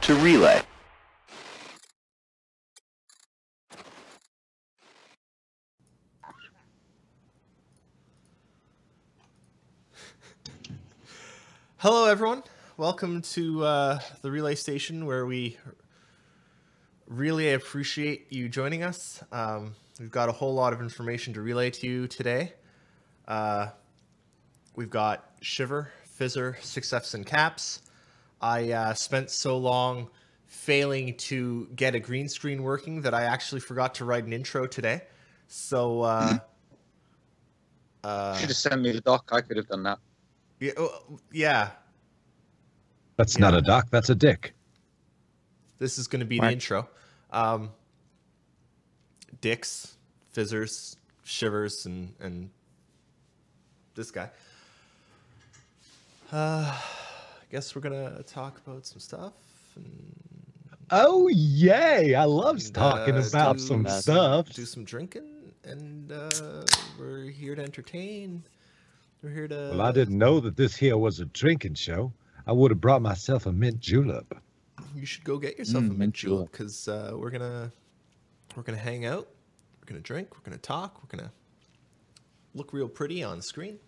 to Relay. Hello, everyone. Welcome to the Relay Station, where we really appreciate you joining us. We've got a whole lot of information to relay to you today. We've got Shiver, Fizzer, 6Fs, and Caps. I spent so long failing to get a green screen working that I actually forgot to write an intro today. So, should have sent me the doc. I could have done that. Yeah. That's not a doc, that's a dick. This is going to be the intro. Dicks, Fizzers, Shivers, and this guy. I guess we're going to talk about some stuff. Oh, yay. I love talking about some stuff. Do some drinking, and we're here to entertain. We're here to... Well, I didn't know that this here was a drinking show. I would have brought myself a mint julep. You should go get yourself a mint julep, because we're gonna hang out. We're gonna drink. We're gonna talk. We're gonna look real pretty on screen.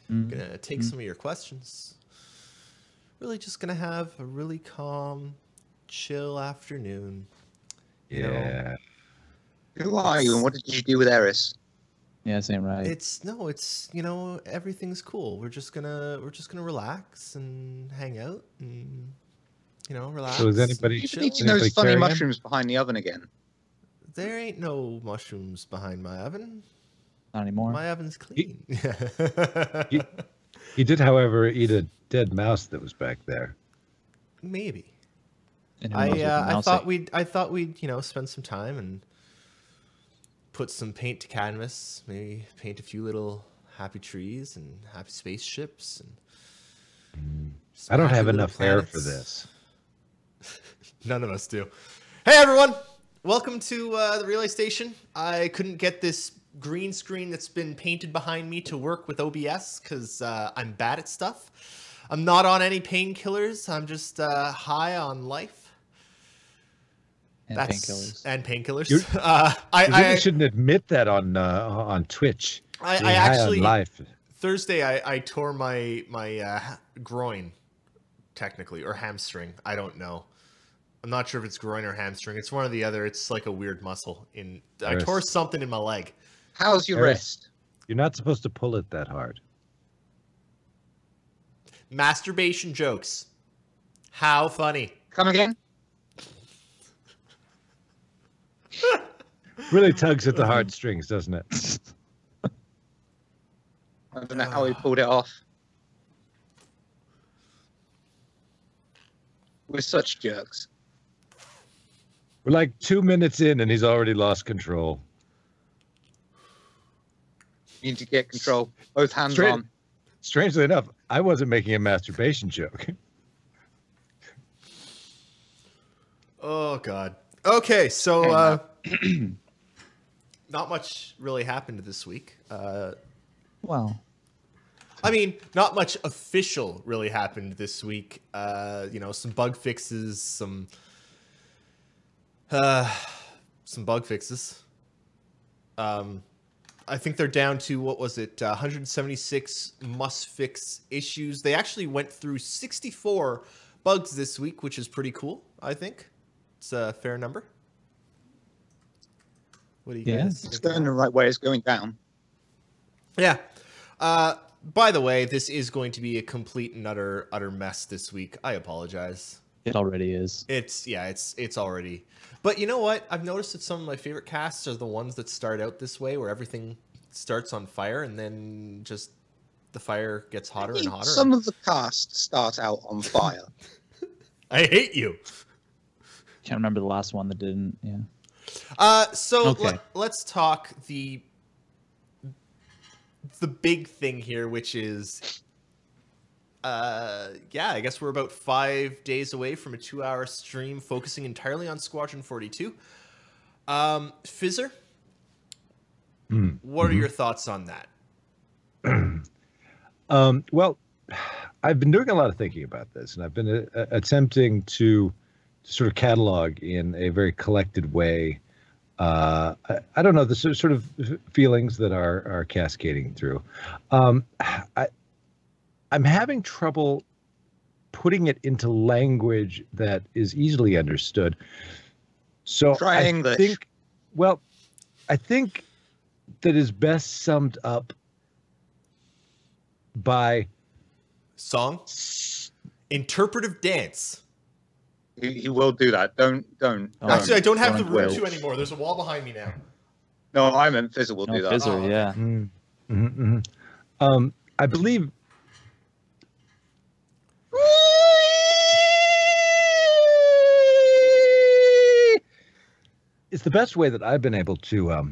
We're gonna take some of your questions. Really, just gonna have a really calm, chill afternoon. Yeah. Who are you, and what did you do with Eris? Yeah, same right. It's everything's cool. We're just gonna relax and hang out and relax. So is anybody eating those funny mushrooms behind the oven again? There ain't no mushrooms behind my oven. Not anymore. My oven's clean. He did, however, eat a dead mouse that was back there. Maybe. I thought we'd spend some time and put some paint to canvas, maybe paint a few little happy trees and happy spaceships. And I don't have enough hair for this. None of us do. Hey, everyone. Welcome to the Relay Station. I couldn't get this green screen that's been painted behind me to work with OBS because I'm bad at stuff. I'm not on any painkillers. I'm just high on life. And painkillers. And painkillers. You really shouldn't admit that on Twitch. I actually life. Thursday I tore my groin, technically, or hamstring. I don't know. I'm not sure if it's groin or hamstring. It's one or the other. It's like a weird muscle. I tore something in my leg. How's your wrist? You're not supposed to pull it that hard. Masturbation jokes. How funny. Come again? Really tugs at the heartstrings, doesn't it? I don't know how he pulled it off. We're such jerks. We're like 2 minutes in and he's already lost control. You need to get control. Both hands on. Strangely enough, I wasn't making a masturbation joke. Oh, God. Okay, so not much really happened this week. Well, I mean, not much official really happened this week. Some bug fixes, some bug fixes. I think they're down to, what was it, 176 must-fix issues. They actually went through 64 bugs this week, which is pretty cool, I think. It's a fair number. What do you guys think? It's going the right way. It's going down. Yeah. By the way, this is going to be a complete and utter mess this week. I apologize. it already is. It's already. But you know what? I've noticed that some of my favorite casts are the ones that start out this way, where everything starts on fire and then just the fire gets hotter and hotter. Some of the casts start out on fire. I hate you. Can't remember the last one that didn't. Yeah. Let's talk the big thing here, which is, I guess we're about 5 days away from a 2-hour stream focusing entirely on Squadron 42. Fizzer, what are your thoughts on that? Well, I've been doing a lot of thinking about this, and I've been attempting to sort of catalog in a very collected way. I don't know, the sort of feelings that are cascading through. I'm having trouble putting it into language that is easily understood. So Try English. I think that is best summed up by song, interpretive dance. He will do that. Don't. Actually, I don't have the room to anymore. There's a wall behind me now. No, I meant Fizzer will do that. Fizzer, yeah. I believe. It's the best way that I've been able to. Oh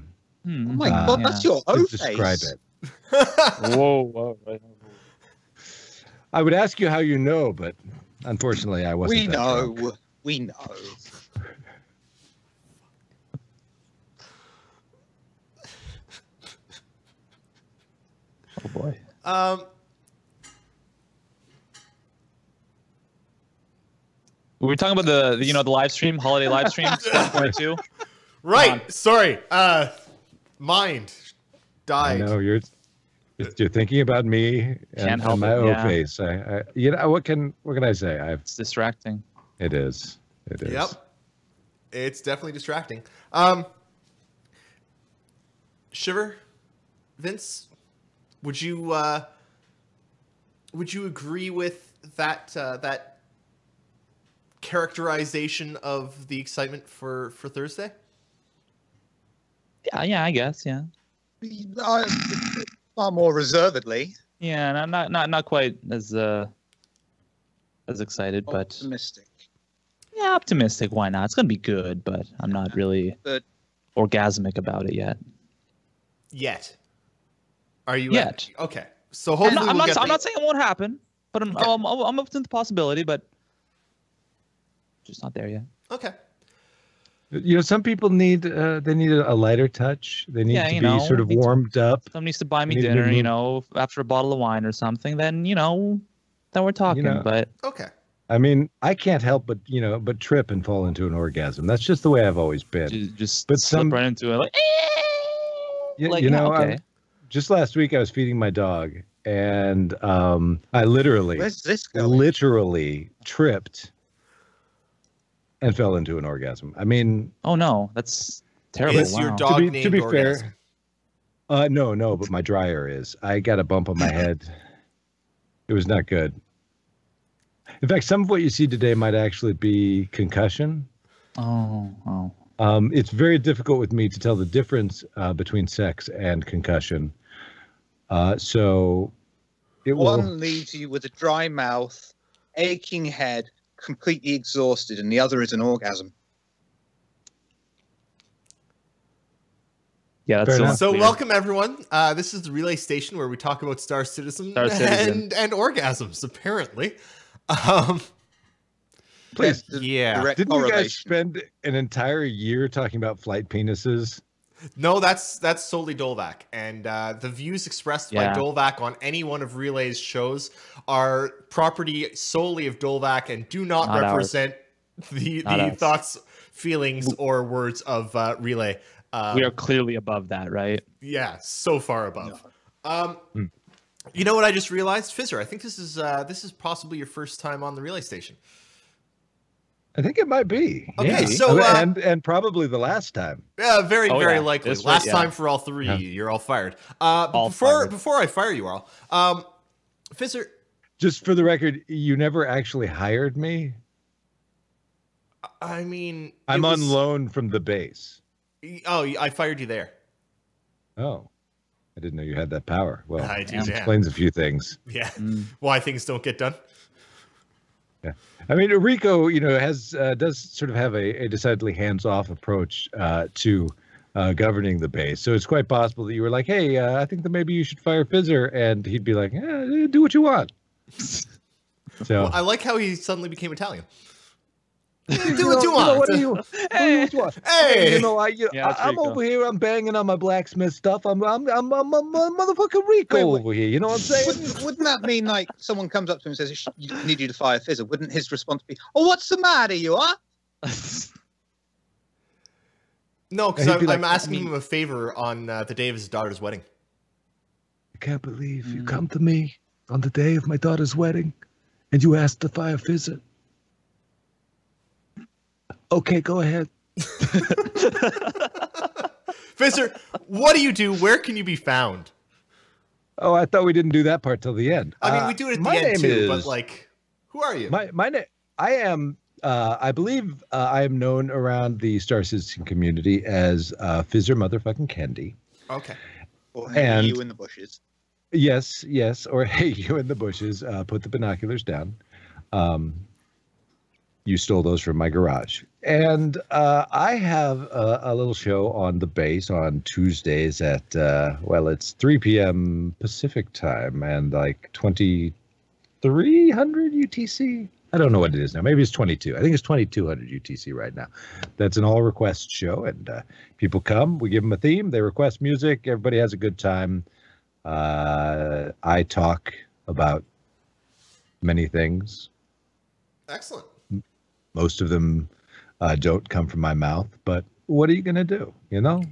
my God, that's your own describe face. it. Whoa. I would ask you how you know, but unfortunately, I wasn't. We know. Drunk. We know. Oh boy. We were talking about the live stream, holiday live stream, 2022. Right. Sorry. Mind died. I know you're thinking about me and my own face. What can I say? It's distracting. It is. Yep. It's definitely distracting. Shiver, Vince, would you agree with that characterization of the excitement for Thursday? Yeah, I guess, yeah. Far more reservedly. Yeah, not quite as excited, but optimistic. Yeah, optimistic. Why not? It's gonna be good, but I'm not really orgasmic about it yet. Yet, are you? Yet? Okay, so hopefully I'm not saying it won't happen, but I'm open to the possibility, but just not there yet. Okay. Some people need they need a lighter touch. They need to be sort of warmed up. Someone needs to buy me dinner, after a bottle of wine or something. Then then we're talking. But okay. I mean, I can't help but trip and fall into an orgasm. That's just the way I've always been. Just slip right into it, like okay. Just last week I was feeding my dog, and I Where's this going? literally tripped and fell into an orgasm. I mean, oh no, that's terrible. Is your dog named to be Orgasm? fair, no, but my dryer is. I got a bump on my head. It was not good. In fact, some of what you see today might actually be concussion. Oh. It's very difficult with me to tell the difference between sex and concussion. So it one leaves you with a dry mouth, aching head, completely exhausted, and the other is an orgasm. Yeah, that's so welcome everyone. This is the Relay Station where we talk about Star Citizen. And orgasms, apparently. Please, yeah. Didn't you guys spend an entire year talking about flight penises? No, that's solely Dolvac, and the views expressed by Dolvac on any one of Relay's shows are property solely of Dolvac and do not represent the thoughts, feelings, or words of Relay. We are clearly above that, right? Yeah, so far above. You know what I just realized, Fizzer? I think this is possibly your first time on the Relay Station. I think it might be. Okay, so and probably the last time. Yeah, very likely. Last time for all three, you're all fired. Before I fire you all, Fizzer. Just for the record, you never actually hired me. I mean, I'm on loan from the base. Oh, I fired you there. Oh, I didn't know you had that power. Well, I do. Explains a few things. Yeah, why things don't get done. Yeah, I mean, Rico, does sort of have a decidedly hands-off approach to governing the base. So it's quite possible that you were like, "Hey, I think that maybe you should fire Fizzer," and he'd be like, "Do what you want." So I like how he suddenly became Italian. Do what you want. What do you want? Hey, I'm over here. I'm banging on my blacksmith stuff. I'm a motherfucking Rico over here. You know what I'm saying? Wouldn't that mean like someone comes up to him and says, "You need you to fire Fizzer"? Wouldn't his response be, "Oh, what's the matter, you are?" No, because He'd be I'm like, asking him a favor on the day of his daughter's wedding. I can't believe you come to me on the day of my daughter's wedding and you asked if I visit. Okay, go ahead. Fizzer, what do you do? Where can you be found? Oh, I thought we didn't do that part till the end. I mean, we do it at the end too, but like, who are you? My name, I am, I believe I am known around the Star Citizen community as Fizzer motherfucking Kendi. Okay. Or hey, you in the bushes. Yes, or hey, you in the bushes, put the binoculars down. You stole those from my garage. And I have a little show on the base on Tuesdays at, it's 3 p.m. Pacific time and like 2300 UTC. I don't know what it is now. Maybe it's 22. I think it's 2200 UTC right now. That's an all request show. And people come, we give them a theme, they request music, everybody has a good time. I talk about many things. Excellent. Most of them don't come from my mouth, but what are you going to do? You know?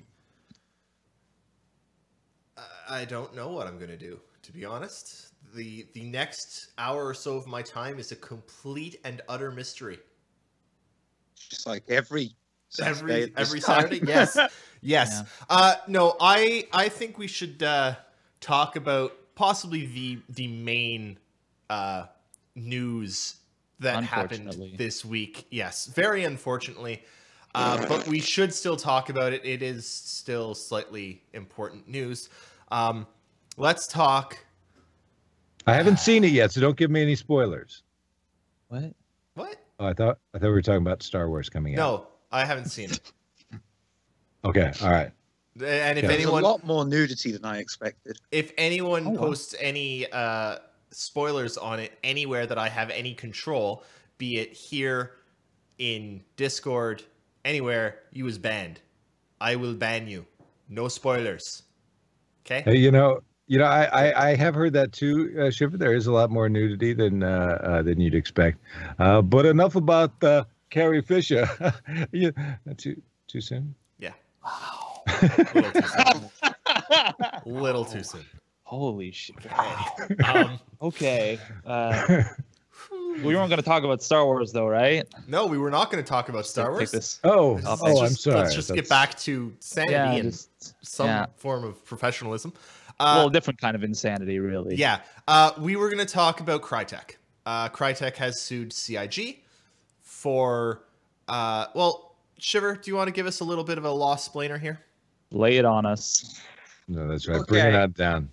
I don't know what I'm going to do, to be honest. The next hour or so of my time is a complete and utter mystery. Just like every Saturday. Yes. Yes. Yeah. No, I think we should talk about possibly the main news that happened this week. Yes, very unfortunately. But we should still talk about it. It is still slightly important news. Let's talk. I haven't seen it yet, so don't give me any spoilers. What? What? Oh, I thought we were talking about Star Wars coming out. No, I haven't seen it. Okay, all right. And if There's anyone, a lot more nudity than I expected. if anyone posts any spoilers on it anywhere that I have any control, be it here in Discord, anywhere, you is banned. I will ban you. No spoilers. Okay? Hey, I have heard that too, Shiver. There is a lot more nudity than you'd expect. But enough about Carrie Fisher. Too soon? Yeah. Wow. Little too soon. Holy shit. Um, Okay. We weren't going to talk about Star Wars, though, right? no, we were not going to talk about Star Wars. I'm sorry. Let's just get back to sanity and some form of professionalism. Well, different kind of insanity, really. Yeah. We were going to talk about Crytek. Crytek has sued CIG for, Shiver, do you want to give us a little bit of a law splainer here? Lay it on us. No, that's right. Bring it down.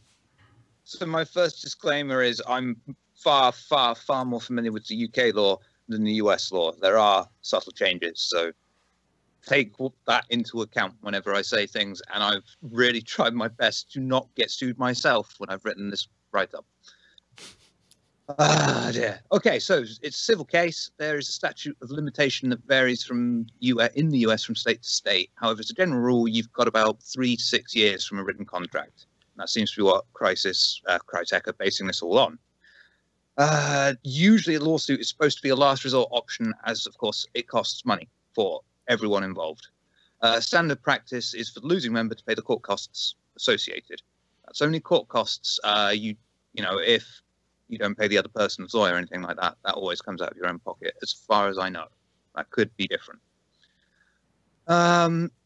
So my first disclaimer is I'm far, far, far more familiar with the UK law than the US law. There are subtle changes, so take that into account whenever I say things, and I've really tried my best to not get sued myself when I've written this write-up. Dear. Okay, so it's a civil case. There is a statute of limitation that varies in the US from state to state. However, as a general rule, you've got about 3 to 6 years from a written contract. And that seems to be what Crytek are basing this all on. Usually a lawsuit is supposed to be a last resort option, as of course it costs money for everyone involved. Standard practice is for the losing member to pay the court costs associated. That's only court costs. If you don't pay the other person's lawyer or anything like that, that always comes out of your own pocket, as far as I know. That could be different.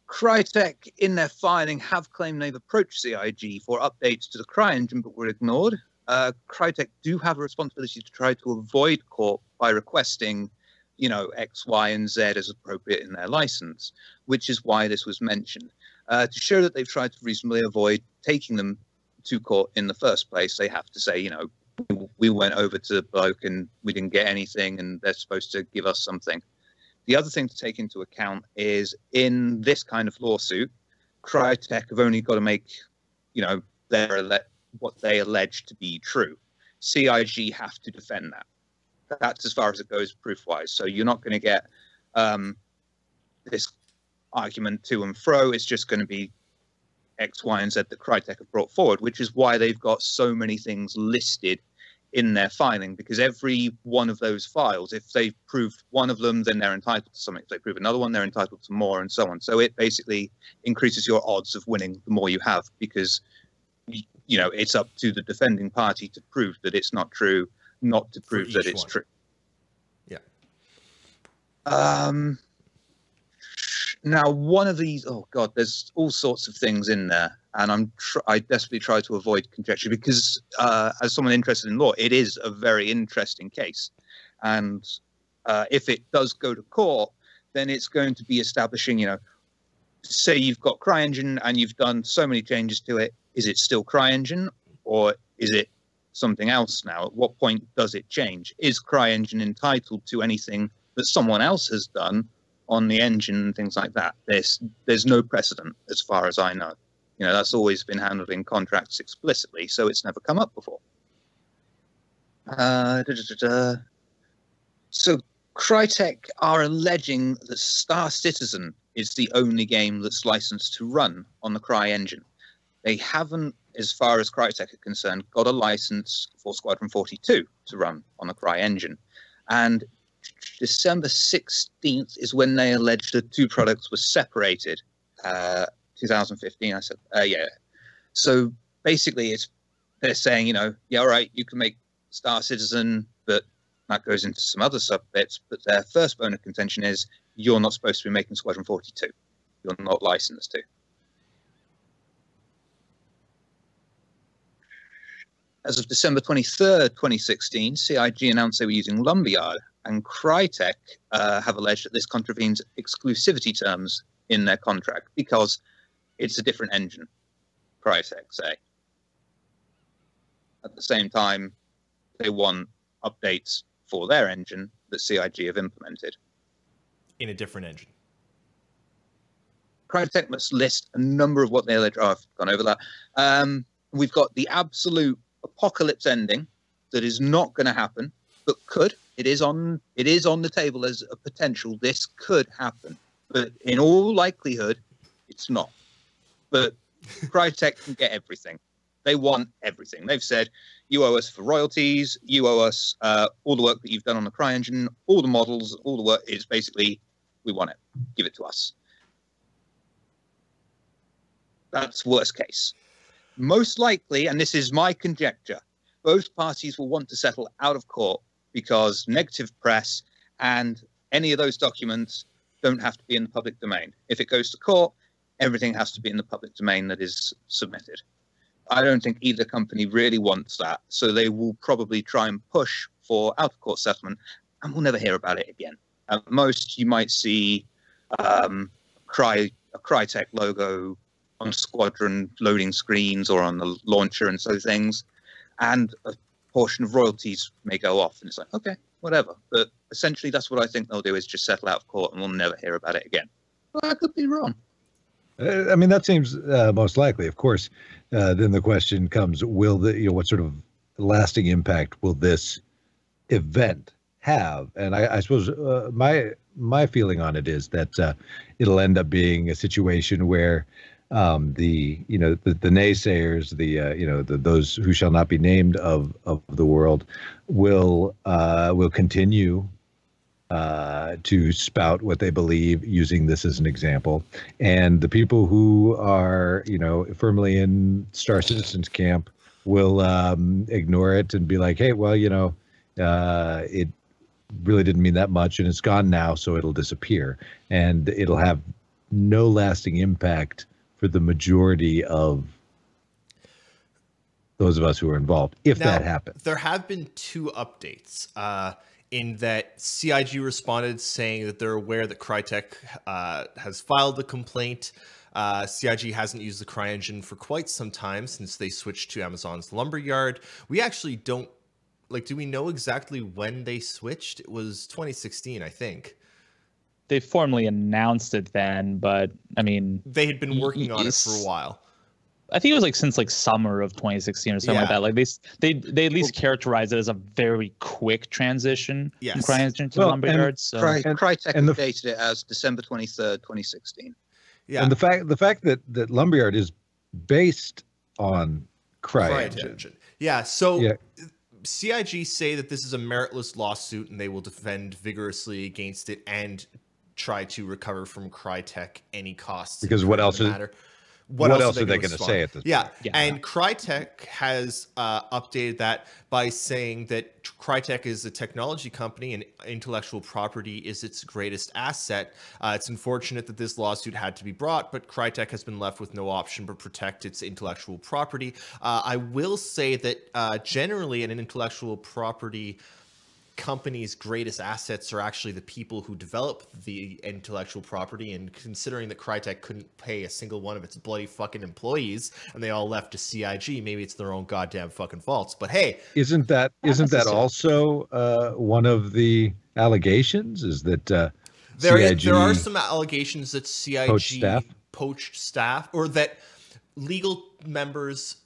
Crytek, in their filing, have claimed they've approached CIG for updates to the CryEngine, but were ignored. Crytek do have a responsibility to try to avoid court by requesting, X, Y, and Z as appropriate in their license, which is why this was mentioned. To show that they've tried to reasonably avoid taking them to court in the first place, they have to say, we went over to the bloke and we didn't get anything, and they're supposed to give us something. The other thing to take into account is in this kind of lawsuit, Crytek have only got to make, what they allege to be true. CIG have to defend that. That's as far as it goes proof-wise. So you're not going to get this argument to and fro. It's just going to be X, Y, and Z that Crytek have brought forward, which is why they've got so many things listed in their filing, because every one of those files, if they prove one of them, then they're entitled to something. If they prove another one, they're entitled to more, and so on. So it basically increases your odds of winning the more you have, because it's up to the defending party to prove that it's not true, not to prove that it's true. Yeah. Now, one of these, oh God, there's all sorts of things in there, and I desperately try to avoid conjecture, because as someone interested in law, it is a very interesting case. And if it does go to court, then it's going to be establishing, say you've got CryEngine and you've done so many changes to it. Is it still CryEngine, or is it something else now? At what point does it change? Is CryEngine entitled to anything that someone else has done on the engine and things like that? There's no precedent as far as I know. That's always been handled in contracts explicitly, so it's never come up before. So Crytek are alleging that Star Citizen is the only game that's licensed to run on the CryEngine. They haven't, as far as Crytek are concerned, got a license for Squadron 42 to run on the CryEngine. And December 16th is when they alleged the two products were separated. 2015, I said, yeah. So basically, they're saying, yeah, all right, you can make Star Citizen, but that goes into some other sub-bits. But their first bone of contention is, you're not supposed to be making Squadron 42. You're not licensed to. As of December 23rd, 2016, CIG announced they were using Lumberyard, and Crytek have alleged that this contravenes exclusivity terms in their contract because it's a different engine, Crytek say. At the same time, they want updates for their engine that CIG have implemented. In a different engine. Crytek must list a number of what they allege. Oh, I've gone over that. We've got the absolute apocalypse ending that is not going to happen, but could. It is on the table as a potential. This could happen, but in all likelihood, it's not. But Crytek can get everything. They want everything. They've said, you owe us for royalties. You owe us all the work that you've done on the CryEngine, all the models, all the work. It's basically, we want it. Give it to us. That's worst case. Most likely, and this is my conjecture, both parties will want to settle out of court because negative press and any of those documents don't have to be in the public domain. If it goes to court, everything has to be in the public domain that is submitted. I don't think either company really wants that, so they will probably try and push for out-of-court settlement, and we'll never hear about it again. At most, you might see a Crytek logo on Squadron loading screens or on the launcher and so things, and a portion of royalties may go off, and it's like, okay, whatever. But essentially, that's what I think they'll do, is just settle out of court, and we'll never hear about it again. But I could be wrong. I mean, that seems most likely. Of course, then the question comes: will what sort of lasting impact will this event have? And I suppose my feeling on it is that it'll end up being a situation where the naysayers, those who shall not be named of the world will continue to spout what they believe, using this as an example, and the people who are firmly in Star Citizen's camp will ignore it and be like, hey, well, it really didn't mean that much, and it's gone now, so it'll disappear, and it'll have no lasting impact for the majority of those of us who are involved, if that happens. There have been two updates. In that CIG responded saying that they're aware that Crytek has filed the complaint. CIG hasn't used the CryEngine for quite some time since they switched to Amazon's Lumberyard. We actually don't, do we know exactly when they switched? It was 2016, I think. They formally announced it then, but I mean... They had been working on it for a while. I think it was since summer of 2016 or something like that. They at least characterized it as a very quick transition from CryEngine to Lumberyard. Crytek updated it as December 23rd, 2016. Yeah, and the fact that Lumberyard is based on CryEngine. Yeah, so CIG say that this is a meritless lawsuit and they will defend vigorously against it and try to recover from Crytek any costs. Because what else matter. What else are they going to say at this point? Yeah, and Crytek has updated that by saying that Crytek is a technology company and intellectual property is its greatest asset. It's unfortunate that this lawsuit had to be brought, but Crytek has been left with no option but protect its intellectual property. I will say that generally an intellectual property company's greatest assets are actually the people who develop the intellectual property, and considering that Crytek couldn't pay a single one of its bloody fucking employees and they all left to CIG, maybe it's their own goddamn fucking faults. But hey, isn't that also one of the allegations? Is that there are some allegations that CIG poached staff, or that legal members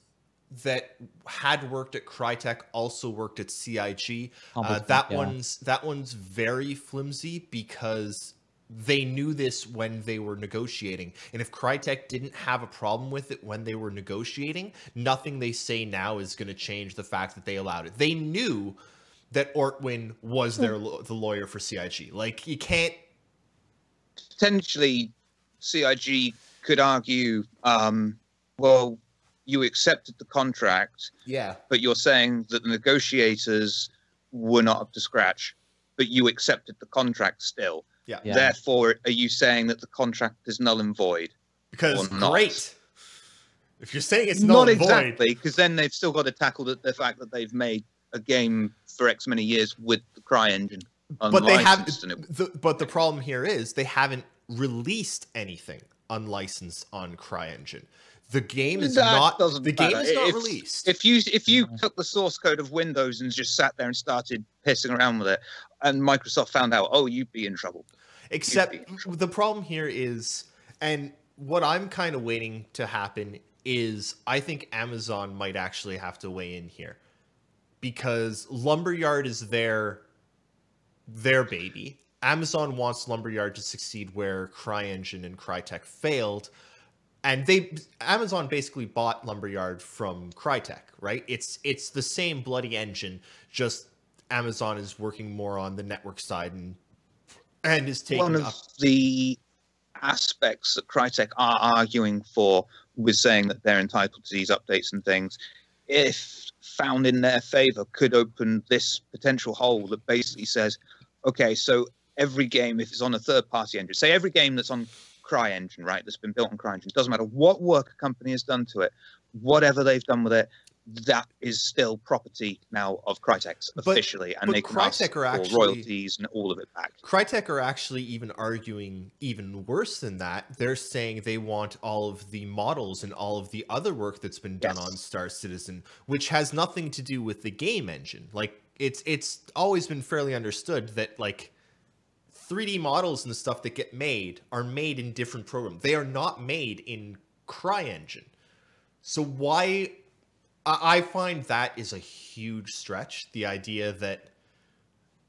that had worked at Crytek also worked at CIG. That one's very flimsy because they knew this when they were negotiating. And if Crytek didn't have a problem with it when they were negotiating, nothing they say now is going to change the fact that they allowed it. They knew that Ortwin was the lawyer for CIG. Like, you can't... Potentially, CIG could argue, well, you accepted the contract, but you're saying that the negotiators were not up to scratch, but you accepted the contract still. Yeah. Therefore, are you saying that the contract is null and void? Because great. If you're saying it's null and void, not exactly, because then they've still got to tackle the fact that they've made a game for X many years with the CryEngine. But they haven't. But the problem here is they haven't released anything unlicensed on CryEngine. The game is not released. If you took the source code of Windows and just sat there and started pissing around with it, and Microsoft found out, oh, you'd be in trouble. Except the problem here is, and what I'm kind of waiting to happen is, I think Amazon might actually have to weigh in here, because Lumberyard is their baby. Amazon wants Lumberyard to succeed where CryEngine and Crytek failed. And Amazon basically bought Lumberyard from Crytek, right? It's the same bloody engine, just Amazon is working more on the network side and is taking one of the aspects that Crytek are arguing for with saying that they're entitled to these updates and things, if found in their favor, could open this potential hole that basically says, okay, so every game, if it's on a third-party engine, say every game that's on CryEngine, right, that's been built on CryEngine, doesn't matter what work a company has done to it, whatever they've done with it, that is still property now of Crytek's officially, and they can ask for royalties and all of it back. Crytek are actually even arguing even worse than that. They're saying they want all of the models and all of the other work that's been done on Star Citizen, which has nothing to do with the game engine. Like, it's always been fairly understood that, like, 3D models and stuff that get made are made in different programs. They are not made in CryEngine. So why... I find that is a huge stretch, the idea that...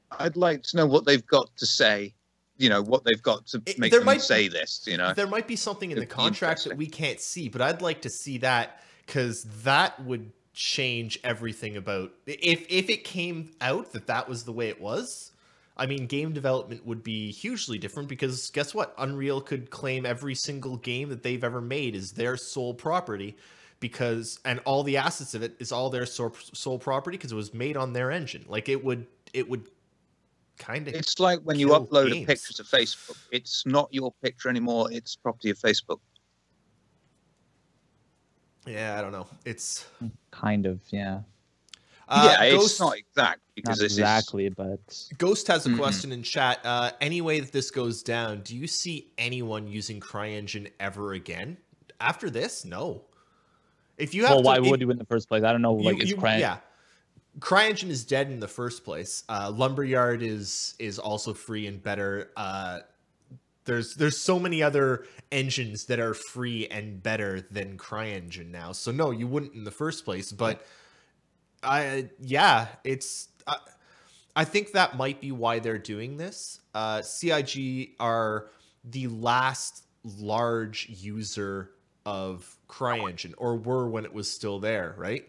I'd like to know what they've got to say, you know, what they've got to make them say this, you know. There might be something in the contract that we can't see, but I'd like to see that, because that would change everything about... If it came out that was the way it was, I mean, game development would be hugely different, because guess what? Unreal could claim every single game that they've ever made is their sole property, and all the assets of it is all their sole property because it was made on their engine. Like, it would kind of... It's like when you upload a picture to Facebook. It's not your picture anymore. It's property of Facebook. Yeah, I don't know. It's... Kind of, yeah. It's not exact. Because not exactly, but... Ghost has a question in chat. Any way that this goes down, do you see anyone using CryEngine ever again? After this, no. If you have why would you in the first place? I don't know. Like, CryEngine is dead in the first place. Lumberyard is also free and better. There's so many other engines that are free and better than CryEngine now. So no, you wouldn't in the first place. But I think that might be why they're doing this. CIG are the last large user of CryEngine, or were when it was still there, right?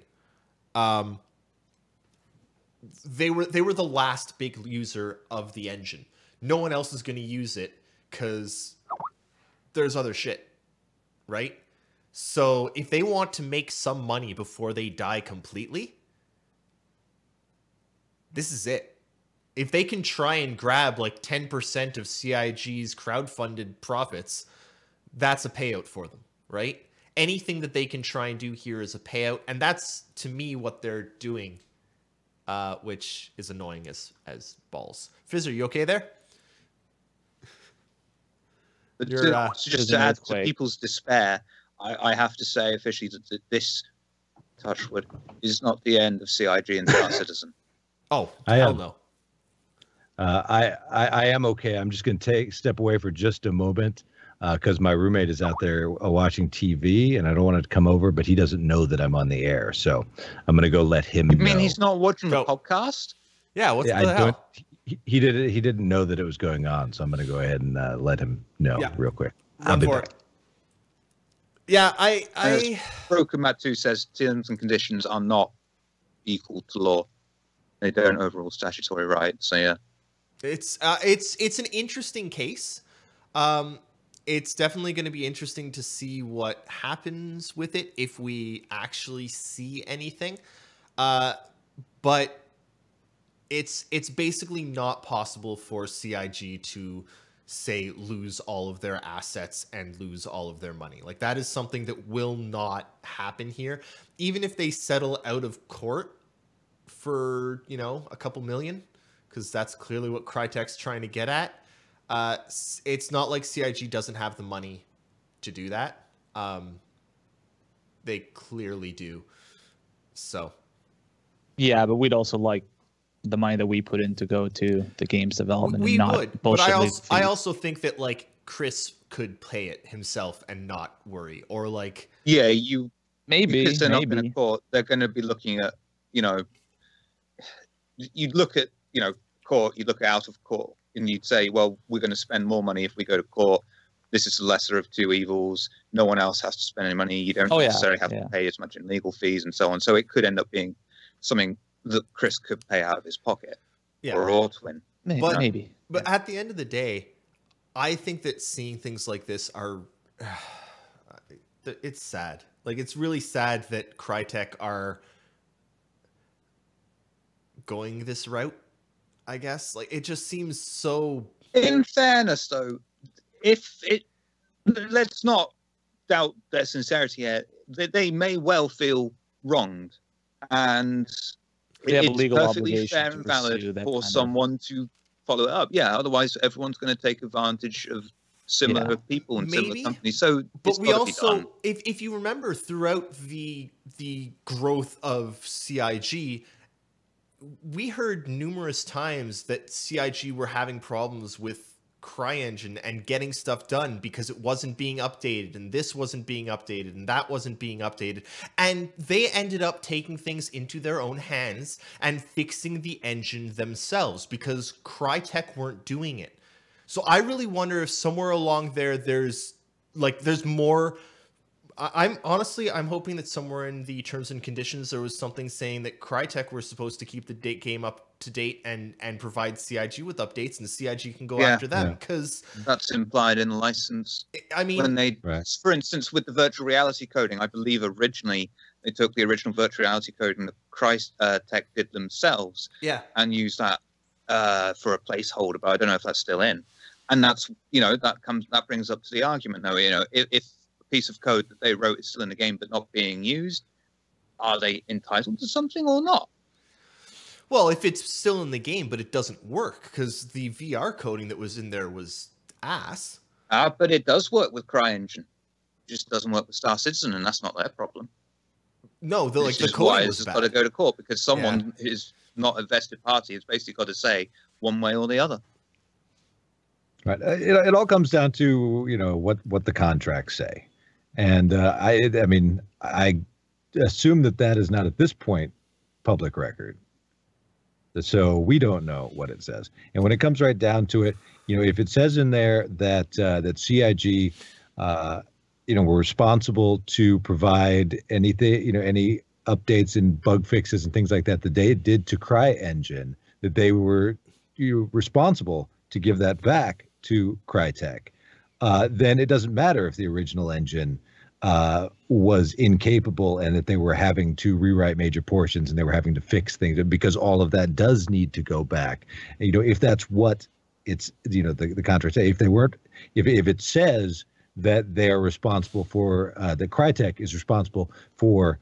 they were the last big user of the engine. No one else is going to use it because there's other shit, right? So if they want to make some money before they die completely, this is it. If they can try and grab like 10% of CIG's crowdfunded profits, that's a payout for them, right? Anything that they can try and do here is a payout, and that's to me what they're doing, which is annoying as balls. Fizz, are you okay there? Just to add to people's despair, I have to say officially that this, Touchwood, is not the end of CIG and Star Citizen. Oh, hell no. I am okay. I'm just going to step away for just a moment because my roommate is out there watching TV, and I don't want to come over, but he doesn't know that I'm on the air, so I'm going to go let him know. You mean he's not watching the podcast? Yeah, what the hell? He didn't know that it was going on, so I'm going to go ahead and let him know real quick. I'll be back. Yeah, I Broken Matt 2 says terms and conditions are not equal to law. They don't overrule statutory rights. So yeah, it's an interesting case. It's definitely going to be interesting to see what happens with it if we actually see anything. But it's basically not possible for CIG to say lose all of their assets and lose all of their money. Like that is something that will not happen here. Even if they settle out of court for, you know, a couple million, because that's clearly what Crytek's trying to get at. It's not like CIG doesn't have the money to do that. They clearly do. So. Yeah, but we'd also like the money that we put in to go to the game's development. We and not would, but I also think that like Chris could pay it himself and not worry, or like maybe because they're not going to court. They're going to be looking at, you know, you'd look at, you know, court. You look out of court, and you'd say, well, we're going to spend more money if we go to court. This is the lesser of two evils. No one else has to spend any money. You don't necessarily have to pay as much in legal fees and so on. So it could end up being something that Chris could pay out of his pocket, or Ortwin. Maybe. But at the end of the day, I think that seeing things like this are, it's sad. Like, it's really sad that Crytek are going this route, I guess. Like, it just seems so... In fairness, though, let's not doubt their sincerity here. They may well feel wronged, and it's perfectly fair and valid for someone to follow it up. Yeah, otherwise everyone's going to take advantage of similar people and similar companies. So, but we also, if you remember, throughout the growth of CIG, we heard numerous times that CIG were having problems with CryEngine and getting stuff done because it wasn't being updated, and this wasn't being updated, and that wasn't being updated, and they ended up taking things into their own hands and fixing the engine themselves because Crytek weren't doing it. So I really wonder if somewhere along there there's more. I'm hoping that somewhere in the terms and conditions there was something saying that Crytek were supposed to keep the game up to date and provide CIG with updates, and CIG can go after them, because that's implied in the license. I mean, when they, for instance, with the virtual reality coding, I believe originally they took the original virtual reality coding that Crytek did themselves, and used that for a placeholder, but I don't know if that's still in. And that's, you know, that brings up to the argument, though, you know, if piece of code that they wrote is still in the game but not being used, are they entitled to something or not? Well, if it's still in the game but it doesn't work because the VR coding that was in there was ass. But it does work with CryEngine. It just doesn't work with Star Citizen, and that's not their problem. No, the coding was bad. Got to go to court because someone who's not a vested party has basically got to say one way or the other. Right. It all comes down to, you know, what the contracts say. And I mean, I assume that is not at this point public record. So we don't know what it says. And when it comes right down to it, you know, if it says in there that that CIG, you know, were responsible to provide anything, you know, any updates and bug fixes and things like that they did to CryEngine, that they were responsible to give that back to Crytek, then it doesn't matter if the original engine was incapable and that they were having to rewrite major portions and they were having to fix things, because all of that does need to go back. And, if that's what it's, the contract say, if it says that they are responsible for, that Crytek is responsible for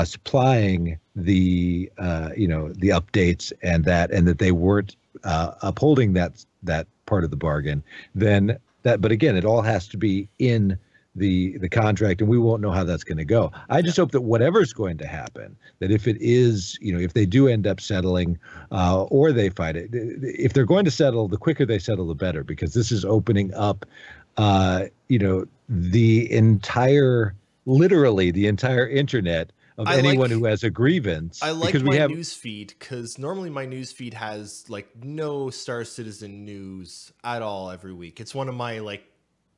supplying the updates and that they weren't upholding that part of the bargain, then but again, it all has to be in the contract, and we won't know how that's going to go. I just hope that whatever's going to happen, that if it is, if they do end up settling, or they fight it, if they're going to settle, the quicker they settle, the better, because this is opening up, literally the entire internet of anyone who has a grievance. I like my news feed, because normally my news feed has no Star Citizen news at all every week. It's one of my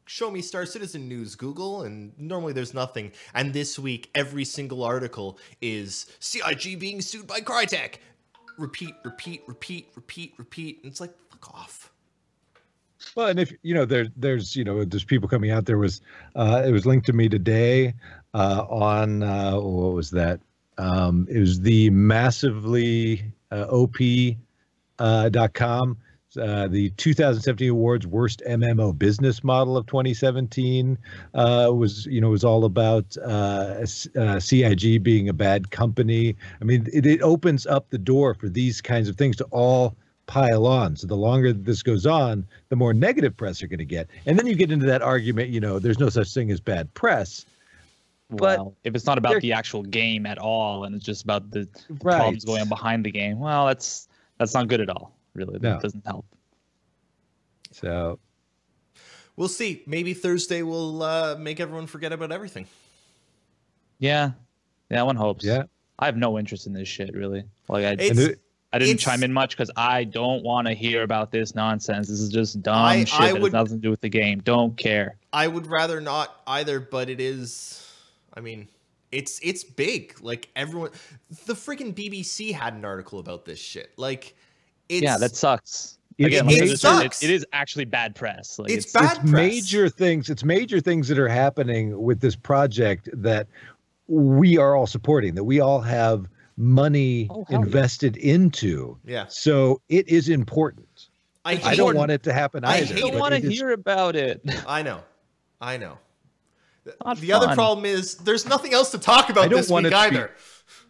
show me Star Citizen news Google, and normally there's nothing. And this week, every single article is CIG being sued by Crytek. Repeat. And it's like, fuck off. Well, and if there's people coming out. There was it was linked to me today on what was that? It was the massively op.com. The 2017 awards worst MMO business model of 2017 was all about CIG being a bad company. I mean, it opens up the door for these kinds of things to all pile on. So the longer this goes on, the more negative press you're going to get. And then you get into that argument, there's no such thing as bad press. Well, but if it's not about the actual game at all, and it's just about the problems going on behind the game, well, that's not good at all. Really, that doesn't help. So we'll see. Maybe Thursday will make everyone forget about everything. Yeah, one hopes. Yeah, I have no interest in this shit, really. I didn't chime in much because I don't want to hear about this nonsense. This is just dumb shit that has nothing to do with the game. Don't care. I would rather not either, but it is. I mean, it's big. Everyone, the freaking BBC had an article about this shit. Yeah, that sucks. It sucks. It is actually bad press. It's bad press. Major things. It's major things that are happening with this project that we are all supporting, that we all have money invested into. Yeah. So it is important. I don't want it to happen either. I don't want to hear about it. I know. The other problem is there's nothing else to talk about this week either.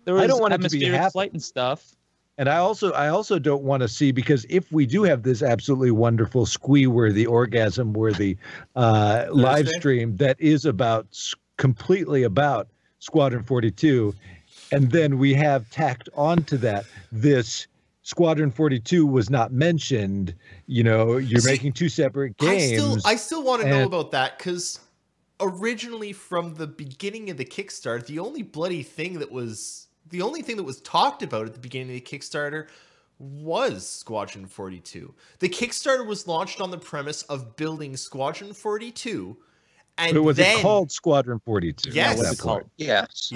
I don't want it to be flight and stuff. And I also don't want to see, because if we do have this absolutely wonderful squee-worthy, orgasm-worthy live stream that is completely about Squadron 42, and then we have tacked onto that this Squadron 42 was not mentioned, you're making two separate games. I still want to know about that, because originally from the beginning of the Kickstarter, the only thing that was talked about at the beginning of the Kickstarter was Squadron 42. The Kickstarter was launched on the premise of building Squadron 42, and was it called Squadron 42? Yes, what was it called? Yes.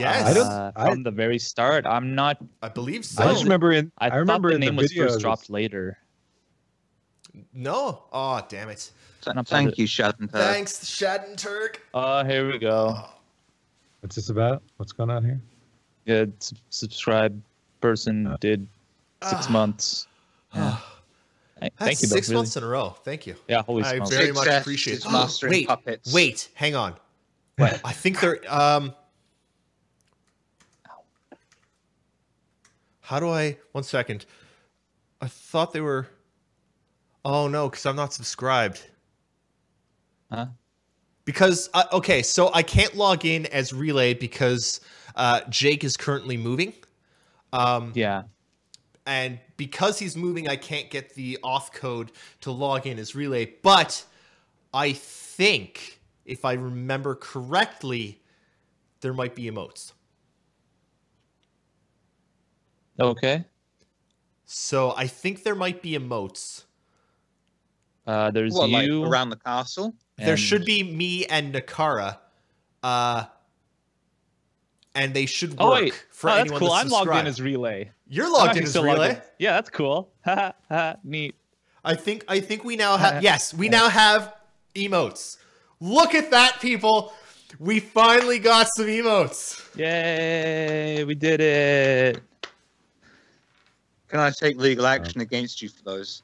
From the very start, I'm not. I believe so. I just remember I thought the name was first dropped later. No. Oh, damn it. Thank you, Shadden Turk. Thanks, Shadden Turk. Here we go. What's this about? What's going on here? Yeah, subscribe person did 6 months. Yeah. Thank you, 6 months in a row. Thank you. Yeah, holy I smokes. very much appreciate it. Mastering puppets. Wait, hang on. What? I think they're how do I 1 second. I thought they were. Oh no, because I'm not subscribed. Huh? Because okay, so I can't log in as Relay because Jake is currently moving. Yeah. And because he's moving, I can't get the auth code to log in as Relay. But I think, if I remember correctly, there might be emotes. Okay. So I think there might be emotes. There's you around the castle. There should be me and Nakara. and they should work for anyone that's cool. that's I'm logged in as Relay. You're logged in as Relay? Yeah, that's cool. Neat. I think we now have yes, we now have emotes. Look at that, people. We finally got some emotes. Yay, we did it. Can I take legal action against you for those?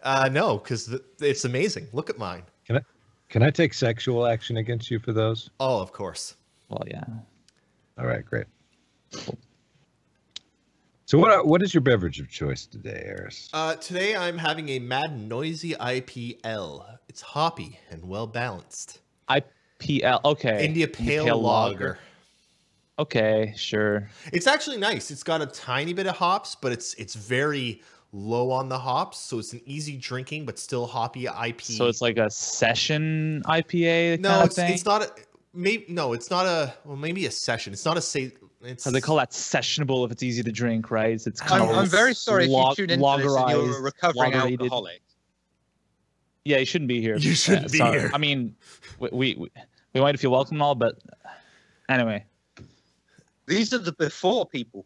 No, because it's amazing. Look at mine. Can I take sexual action against you for those? Oh, of course. Well, yeah. All right, great. Cool. So what is your beverage of choice today, Eris? Today I'm having a Mad Noisy IPL. It's hoppy and well balanced. IPL, okay. India Pale Lager. Okay, sure. It's actually nice. It's got a tiny bit of hops, but it's very low on the hops, so it's an easy drinking but still hoppy IP. So it's like a session IPA. No, it's not a it's not a maybe a session. It's not a say. So they call that sessionable if it's easy to drink, right? It's I'm very sorry if you tuned into this and you're a recovering alcoholic. Yeah, you shouldn't be here. You shouldn't be here. I mean, we want to feel welcome and all, but anyway. These are the before people.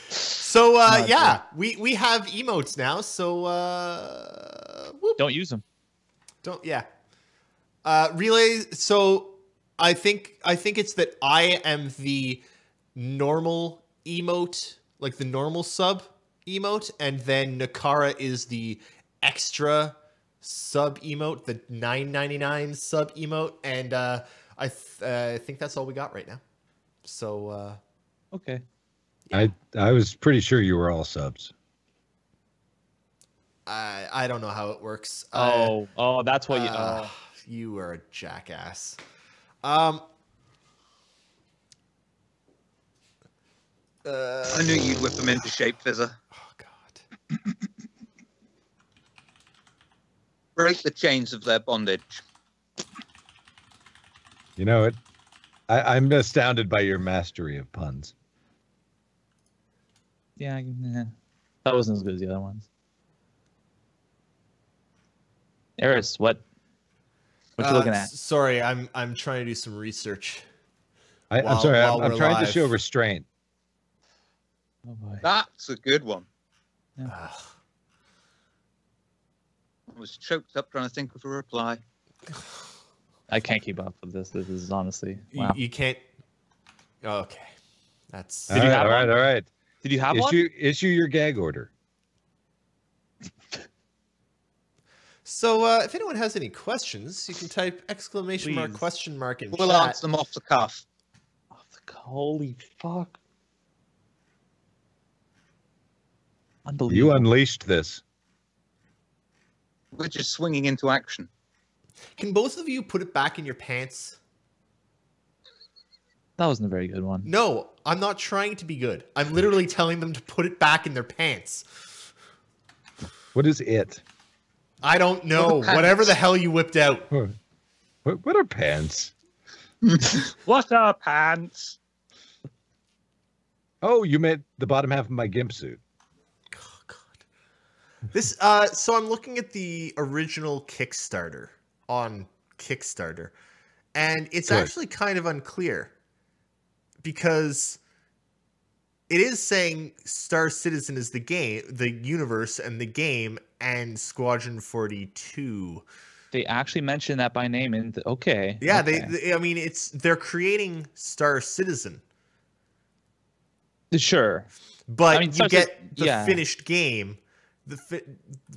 So yeah, we have emotes now. So don't use them. Relay. So I think it's that I am the normal emote, like the normal sub emote, and then Nakara is the extra sub emote, the $9.99 sub emote, and I think that's all we got right now. So okay. I was pretty sure you were all subs. I don't know how it works. Oh, that's what you. You are a jackass. I knew you'd whip them into shape, Fizzer. Oh God! Break the chains of their bondage. You know it. I'm astounded by your mastery of puns. Yeah, that wasn't as good as the other ones. Eris, what you looking at? Sorry, I'm trying to do some research. I'm sorry, I'm trying to show restraint. Oh boy. That's a good one. Yeah. I was choked up trying to think of a reply. I can't keep up with this. This is honestly wow. You can't. Okay, that's. All right. Did you have one? Issue your gag order. So, if anyone has any questions, you can type exclamation mark, question mark in We'll chat. answer them off the cuff. Holy fuck. Unbelievable. You unleashed this. We're just swinging into action. Can both of you put it back in your pants? That wasn't a very good one. No, I'm not trying to be good. I'm literally telling them to put it back in their pants. What is it? I don't know. Whatever the hell you whipped out. What are pants? What are pants? Oh, you meant the bottom half of my gimp suit. Oh, God. This, so I'm looking at the original Kickstarter on Kickstarter, and it's actually kind of unclear because it is saying Star Citizen is the game, the universe and the game, and Squadron 42. They actually mentioned that by name, and okay. Yeah, okay. I mean, they're creating Star Citizen. Sure, but I mean, you get the finished game,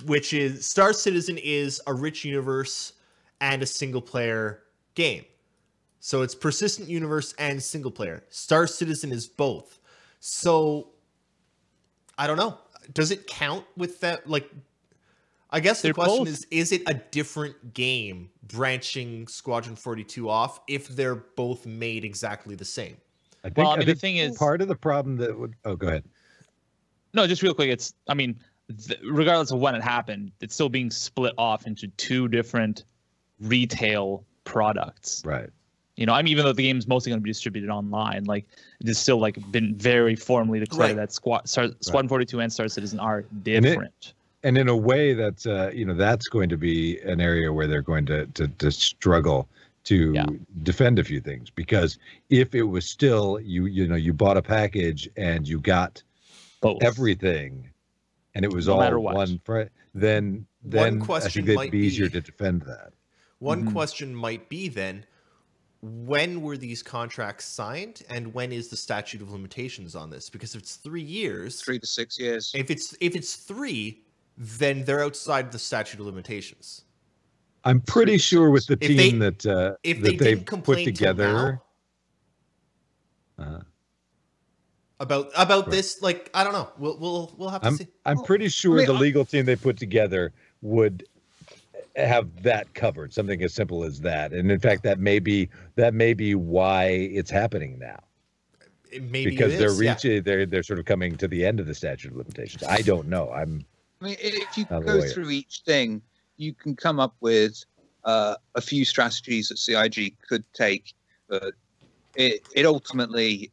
which is Star Citizen is a rich universe and a single player game. So it's persistent universe and single player. Star Citizen is both. So I don't know. Does it count with that? Like, I guess the question is it a different game branching Squadron 42 off if they're both made exactly the same? I think the thing is part of the problem that would. Oh, go ahead. No, just real quick. It's, I mean, regardless of when it happened, it's still being split off into two different retail products. Right. You know, I mean, even though the game's mostly going to be distributed online, like it's still like been very formally declared that Squadron 42 and Star Citizen are different. And in a way, that's that's going to be an area where they're going to struggle to defend a few things, because if it was still you bought a package and you got both everything, and it was no all one then I think it'd be easier to defend that. One question might be then, when were these contracts signed, and when is the statute of limitations on this? Because if it's 3 years, 3 to 6 years. If it's 3, then they're outside the statute of limitations. I'm pretty sure with the team that they've put together about this, like, I don't know. We'll have to see. I'm pretty sure the legal team they put together would have that covered, something as simple as that. And in fact, that may be why it's happening now. Because they're sort of coming to the end of the statute of limitations. I don't know. I mean, if you go through each thing, you can come up with a few strategies that CIG could take, but it ultimately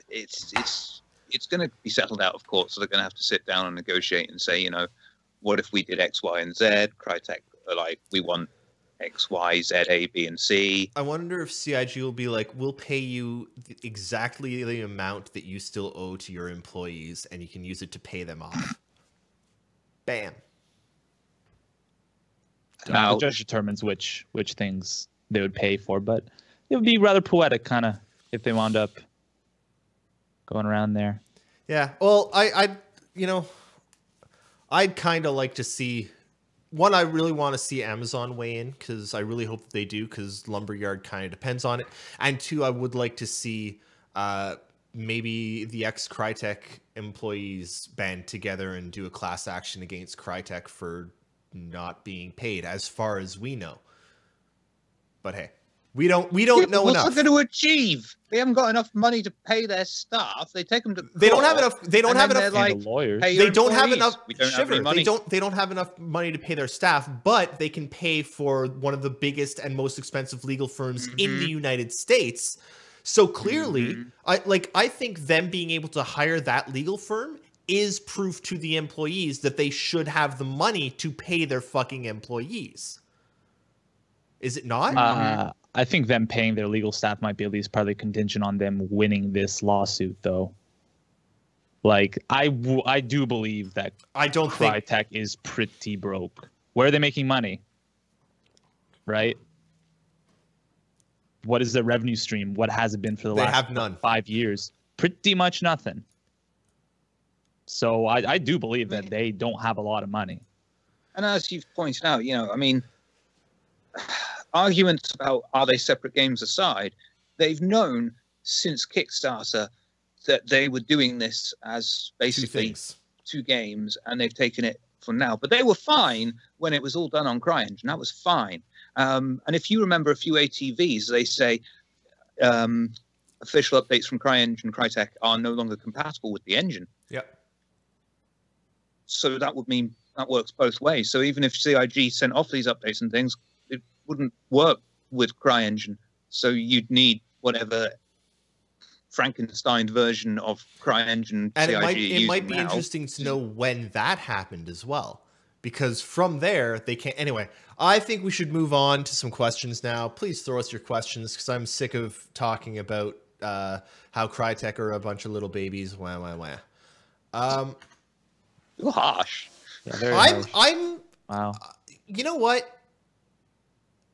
it's going to be settled out of court. So they're going to have to sit down and negotiate and say, what if we did X, Y, and Z? Crytek are like, we want X, Y, Z, A, B, and C. I wonder if CIG will be like, we'll pay you exactly the amount that you still owe to your employees, and you can use it to pay them off. Bam. Now, the judge determines which things they would pay for, but it would be rather poetic, kind of, if they wound up going around there. Yeah. Well, I'd kind of like to see. One, I really want to see Amazon weigh in, because I really hope that they do, because Lumberyard kind of depends on it. And 2, I would like to see maybe the ex-Crytek employees band together and do a class action against Crytek for not being paid, as far as we know. But hey, we don't know enough. What's it going to achieve? They haven't got enough money to pay their staff. They take them to court. They don't have enough. They don't have enough. Like, lawyers. They don't have enough. They don't have enough money to pay their staff, but they can pay for one of the biggest and most expensive legal firms in the United States. So clearly, I think them being able to hire that legal firm is proof to the employees that they should have the money to pay their fucking employees. Is it not? I think them paying their legal staff might be at least partly contingent on them winning this lawsuit, though. Like, I do believe that Crytek is pretty broke. Where are they making money? Right? What is their revenue stream? What has it been for the last 5 years? Pretty much nothing. So I do believe that they don't have a lot of money. And as you've pointed out, arguments about are they separate games aside, they've known since Kickstarter that they were doing this as basically two games, and they've taken it from now. But they were fine when it was all done on CryEngine. That was fine. And if you remember a few ATVs, they say official updates from CryEngine and Crytek are no longer compatible with the engine. Yep. So that would mean that works both ways. So even if CIG sent off these updates and things, it wouldn't work with CryEngine. So you'd need whatever Frankenstein version of CryEngine and CIG it might be interesting to know when that happened as well, because from there they can't. Anyway, I think we should move on to some questions now. Please throw us your questions, because I'm sick of talking about how Crytek are a bunch of little babies. Wah. You're harsh. Yeah, I'm wow. You know what?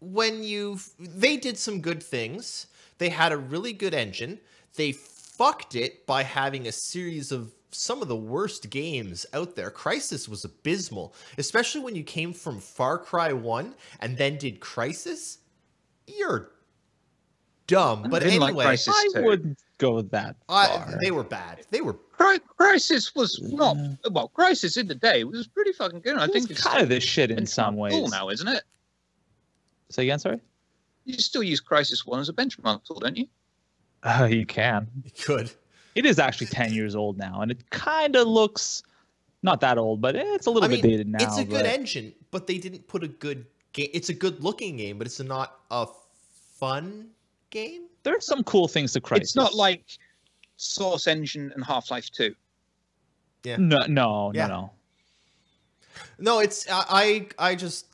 They did some good things. They had a really good engine. They fucked it by having a series of some of the worst games out there. Crysis was abysmal, especially when you came from Far Cry 1 and then did Crysis. You're dumb. But anyway, like Crysis 2. I wouldn't go that far. They were bad. They were. Crysis was not well. Crysis in the day was pretty fucking good. I think it's kind of this shit in some ways. Tool now, isn't it? Say again, sorry. You still use Crysis 1 as a benchmark tool, don't you? You can. You could. It is actually 10 years old now, and it kind of looks not that old, but it's a little bit dated now. It's a good engine, but they didn't put a good game. It's a good looking game, but it's not a fun game. There are some cool things to Crysis. It's not like Source Engine and Half-Life 2. Yeah. No. No, it's I just.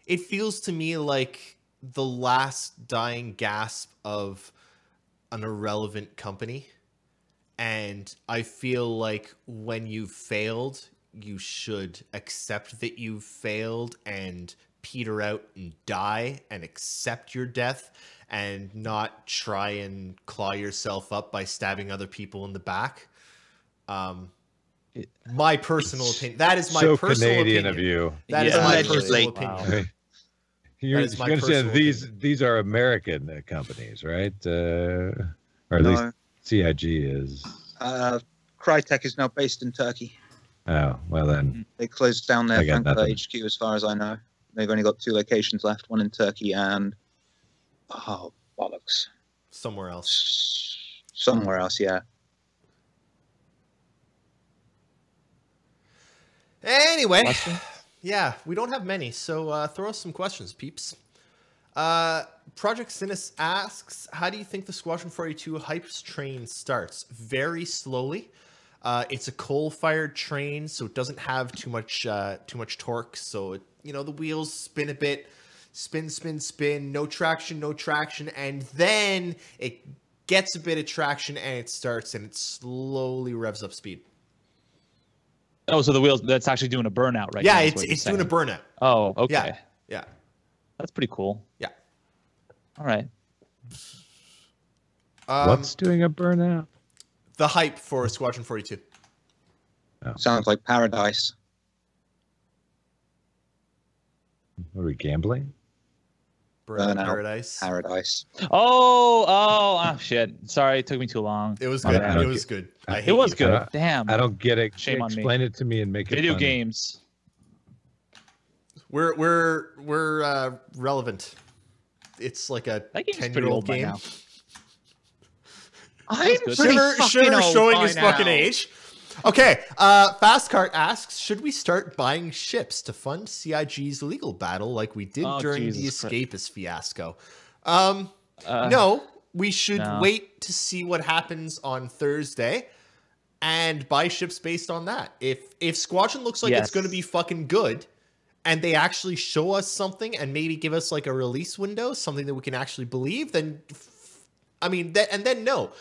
It feels to me like the last dying gasp of an irrelevant company. And I feel like when you've failed, you should accept that you've failed and peter out and die and accept your death and not try and claw yourself up by stabbing other people in the back. My personal opinion. That is my so personal Canadian opinion. of you. That is my personal opinion. You understand these are American companies, right? Or at least CIG is. Crytek is now based in Turkey. Oh, well then. They closed down their Frankfurt HQ as far as I know. They've only got 2 locations left, one in Turkey and bollocks. Somewhere else. Somewhere else, yeah. Anyway, yeah, we don't have many, so throw us some questions, peeps. Project Sinus asks, how do you think the Squadron 42 hype train starts? Very slowly. It's a coal-fired train, so it doesn't have too much torque. So it, the wheels spin a bit, spin, no traction, and then it gets a bit of traction and it starts and it slowly revs up speed. Oh, so the wheels, that's actually doing a burnout, right? Yeah, it's doing a burnout. Oh, okay. Yeah. That's pretty cool. Yeah. All right. What's doing a burnout? The hype for Squadron 42. Oh. Sounds like Paradise. Are we gambling? Burnout Paradise. Paradise. Oh, shit. Sorry, it took me too long. It was good. It was good. It was good. Damn. I don't get it. Shame on me. Explain it to me and make it Video funny. games. We're relevant. It's like a 10-year-old game. I'm Sugar showing his fucking age. Okay, Fastcart asks, should we start buying ships to fund CIG's legal battle like we did during the Escapist fiasco? No, we should wait to see what happens on Thursday and buy ships based on that. If Squadron looks like it's going to be fucking good and they actually show us something and maybe give us like a release window, something that we can actually believe, then, then no.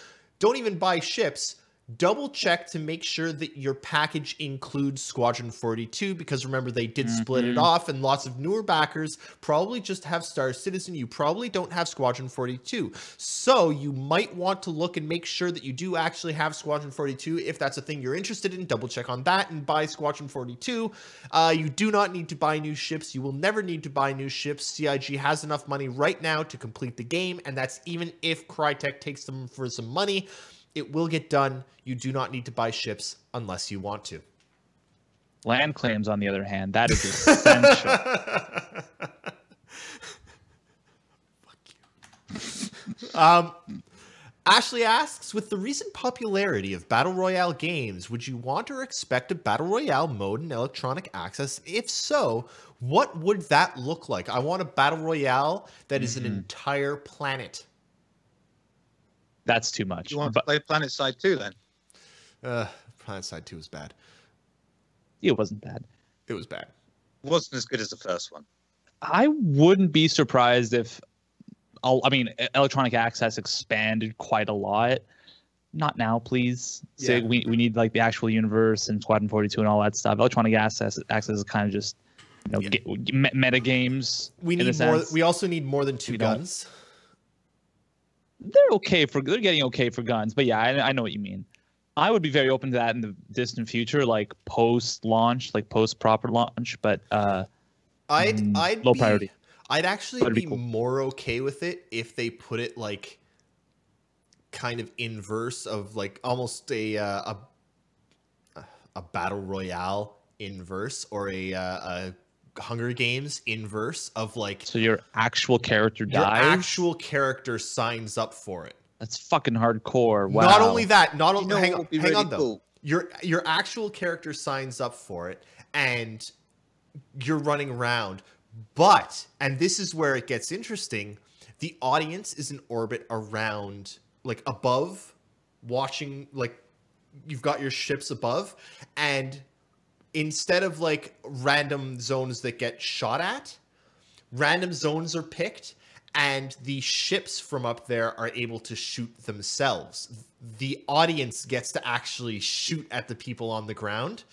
Don't even buy ships. Double check to make sure that your package includes Squadron 42, because remember, they did split it off, and lots of newer backers probably just have Star Citizen. You probably don't have Squadron 42. So you might want to look and make sure that you do actually have Squadron 42. If that's a thing you're interested in, double check on that and buy Squadron 42. You do not need to buy new ships. You will never need to buy new ships. CIG has enough money right now to complete the game, and that's even if Crytek takes them for some money. It will get done. You do not need to buy ships unless you want to. Land claims, on the other hand, that is essential. Fuck you. Ashley asks, with the recent popularity of Battle Royale games, would you want or expect a Battle Royale mode in Electronic Access? If so, what would that look like? I want a Battle Royale that is an entire planet. That's too much. You want to play PlanetSide 2 then? PlanetSide 2 was bad. It wasn't bad. It was bad. It wasn't as good as the first one. I wouldn't be surprised if, Electronic Access expanded quite a lot. Not now, please. Say we need like the actual universe and Squadron 42 and all that stuff. Electronic Access is kind of just meta games. We need more. We also need more than 2 guns. They're getting okay for guns, but yeah, I know what you mean. I would be very open to that in the distant future, like post-launch, like post-proper launch, but I'd low priority. I'd actually be more okay with it if they put it like kind of inverse of like almost a battle royale inverse or a Hunger Games inverse of like, so your actual character dies. Your actual character signs up for it. That's fucking hardcore. Wow. Not only that, hang on though. Cool. Your actual character signs up for it and you're running around. But, and this is where it gets interesting, the audience is in orbit around, like above, watching, like you've got your ships above, and instead of like random zones that get shot at, random zones are picked, and the ships from up there are able to shoot themselves. The audience gets to actually shoot at the people on the ground.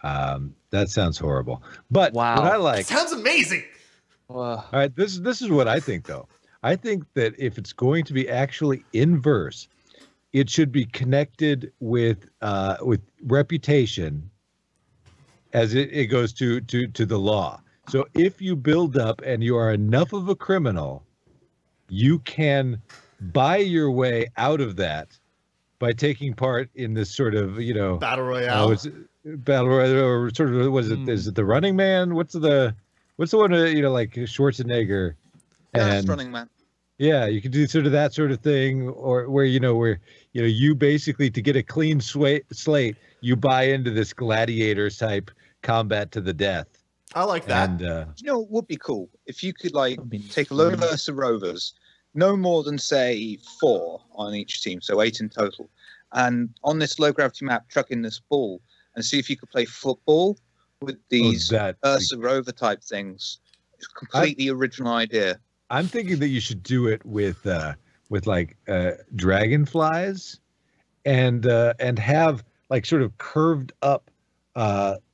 That sounds horrible. But wow. What I like... It sounds amazing! All right, this is what I think, though. I think that if it's going to be actually inverse, it should be connected with reputation as it goes to the law. So if you build up and you are enough of a criminal, you can buy your way out of that by taking part in this sort of, battle royale. Battle royale, or sort of, is it the Running Man? What's the one, like Schwarzenegger? And Running Man. Yeah, you could do sort of that sort of thing, or where you basically, to get a clean slate, you buy into this gladiator type combat to the death. I like that. And what would be cool if you could take a load of Ursa Rovers, no more than say 4 on each team, so 8 in total, and on this low gravity map, chuck in this ball and see if you could play football with these Ursa Rover type things. It's a completely original idea. I'm thinking that you should do it with dragonflies, and have sort of curved up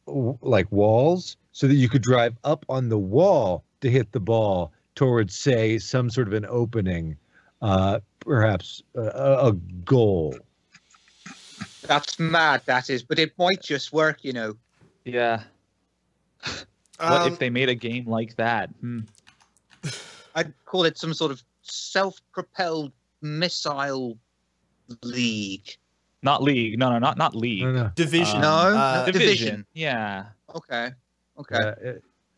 walls, so that you could drive up on the wall to hit the ball towards, say, some sort of an opening, perhaps a goal. That's mad, that is, but it might just work, Yeah. What if they made a game like that? I'd call it some sort of self-propelled missile league. Not league. No, not league. No. Division. Division. Yeah. Okay.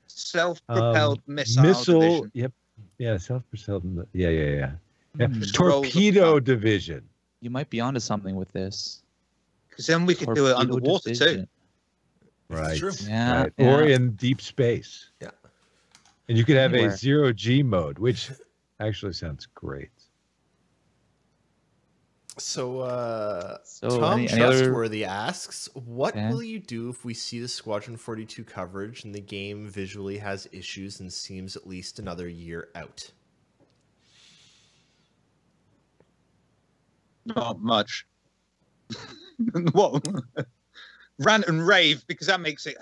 Self-propelled missile division. Yep. Yeah, self-propelled. Yeah. Torpedo division. You might be onto something with this. Because then we could do it underwater division. Too. Right. True. Yeah, right. Or in deep space. Yeah. And you could have a 0G mode, which actually sounds great. So Tom Trustworthy asks, what will you do if we see the Squadron 42 coverage and the game visually has issues and seems at least another year out? Not much. What? Rant and rave, because that makes it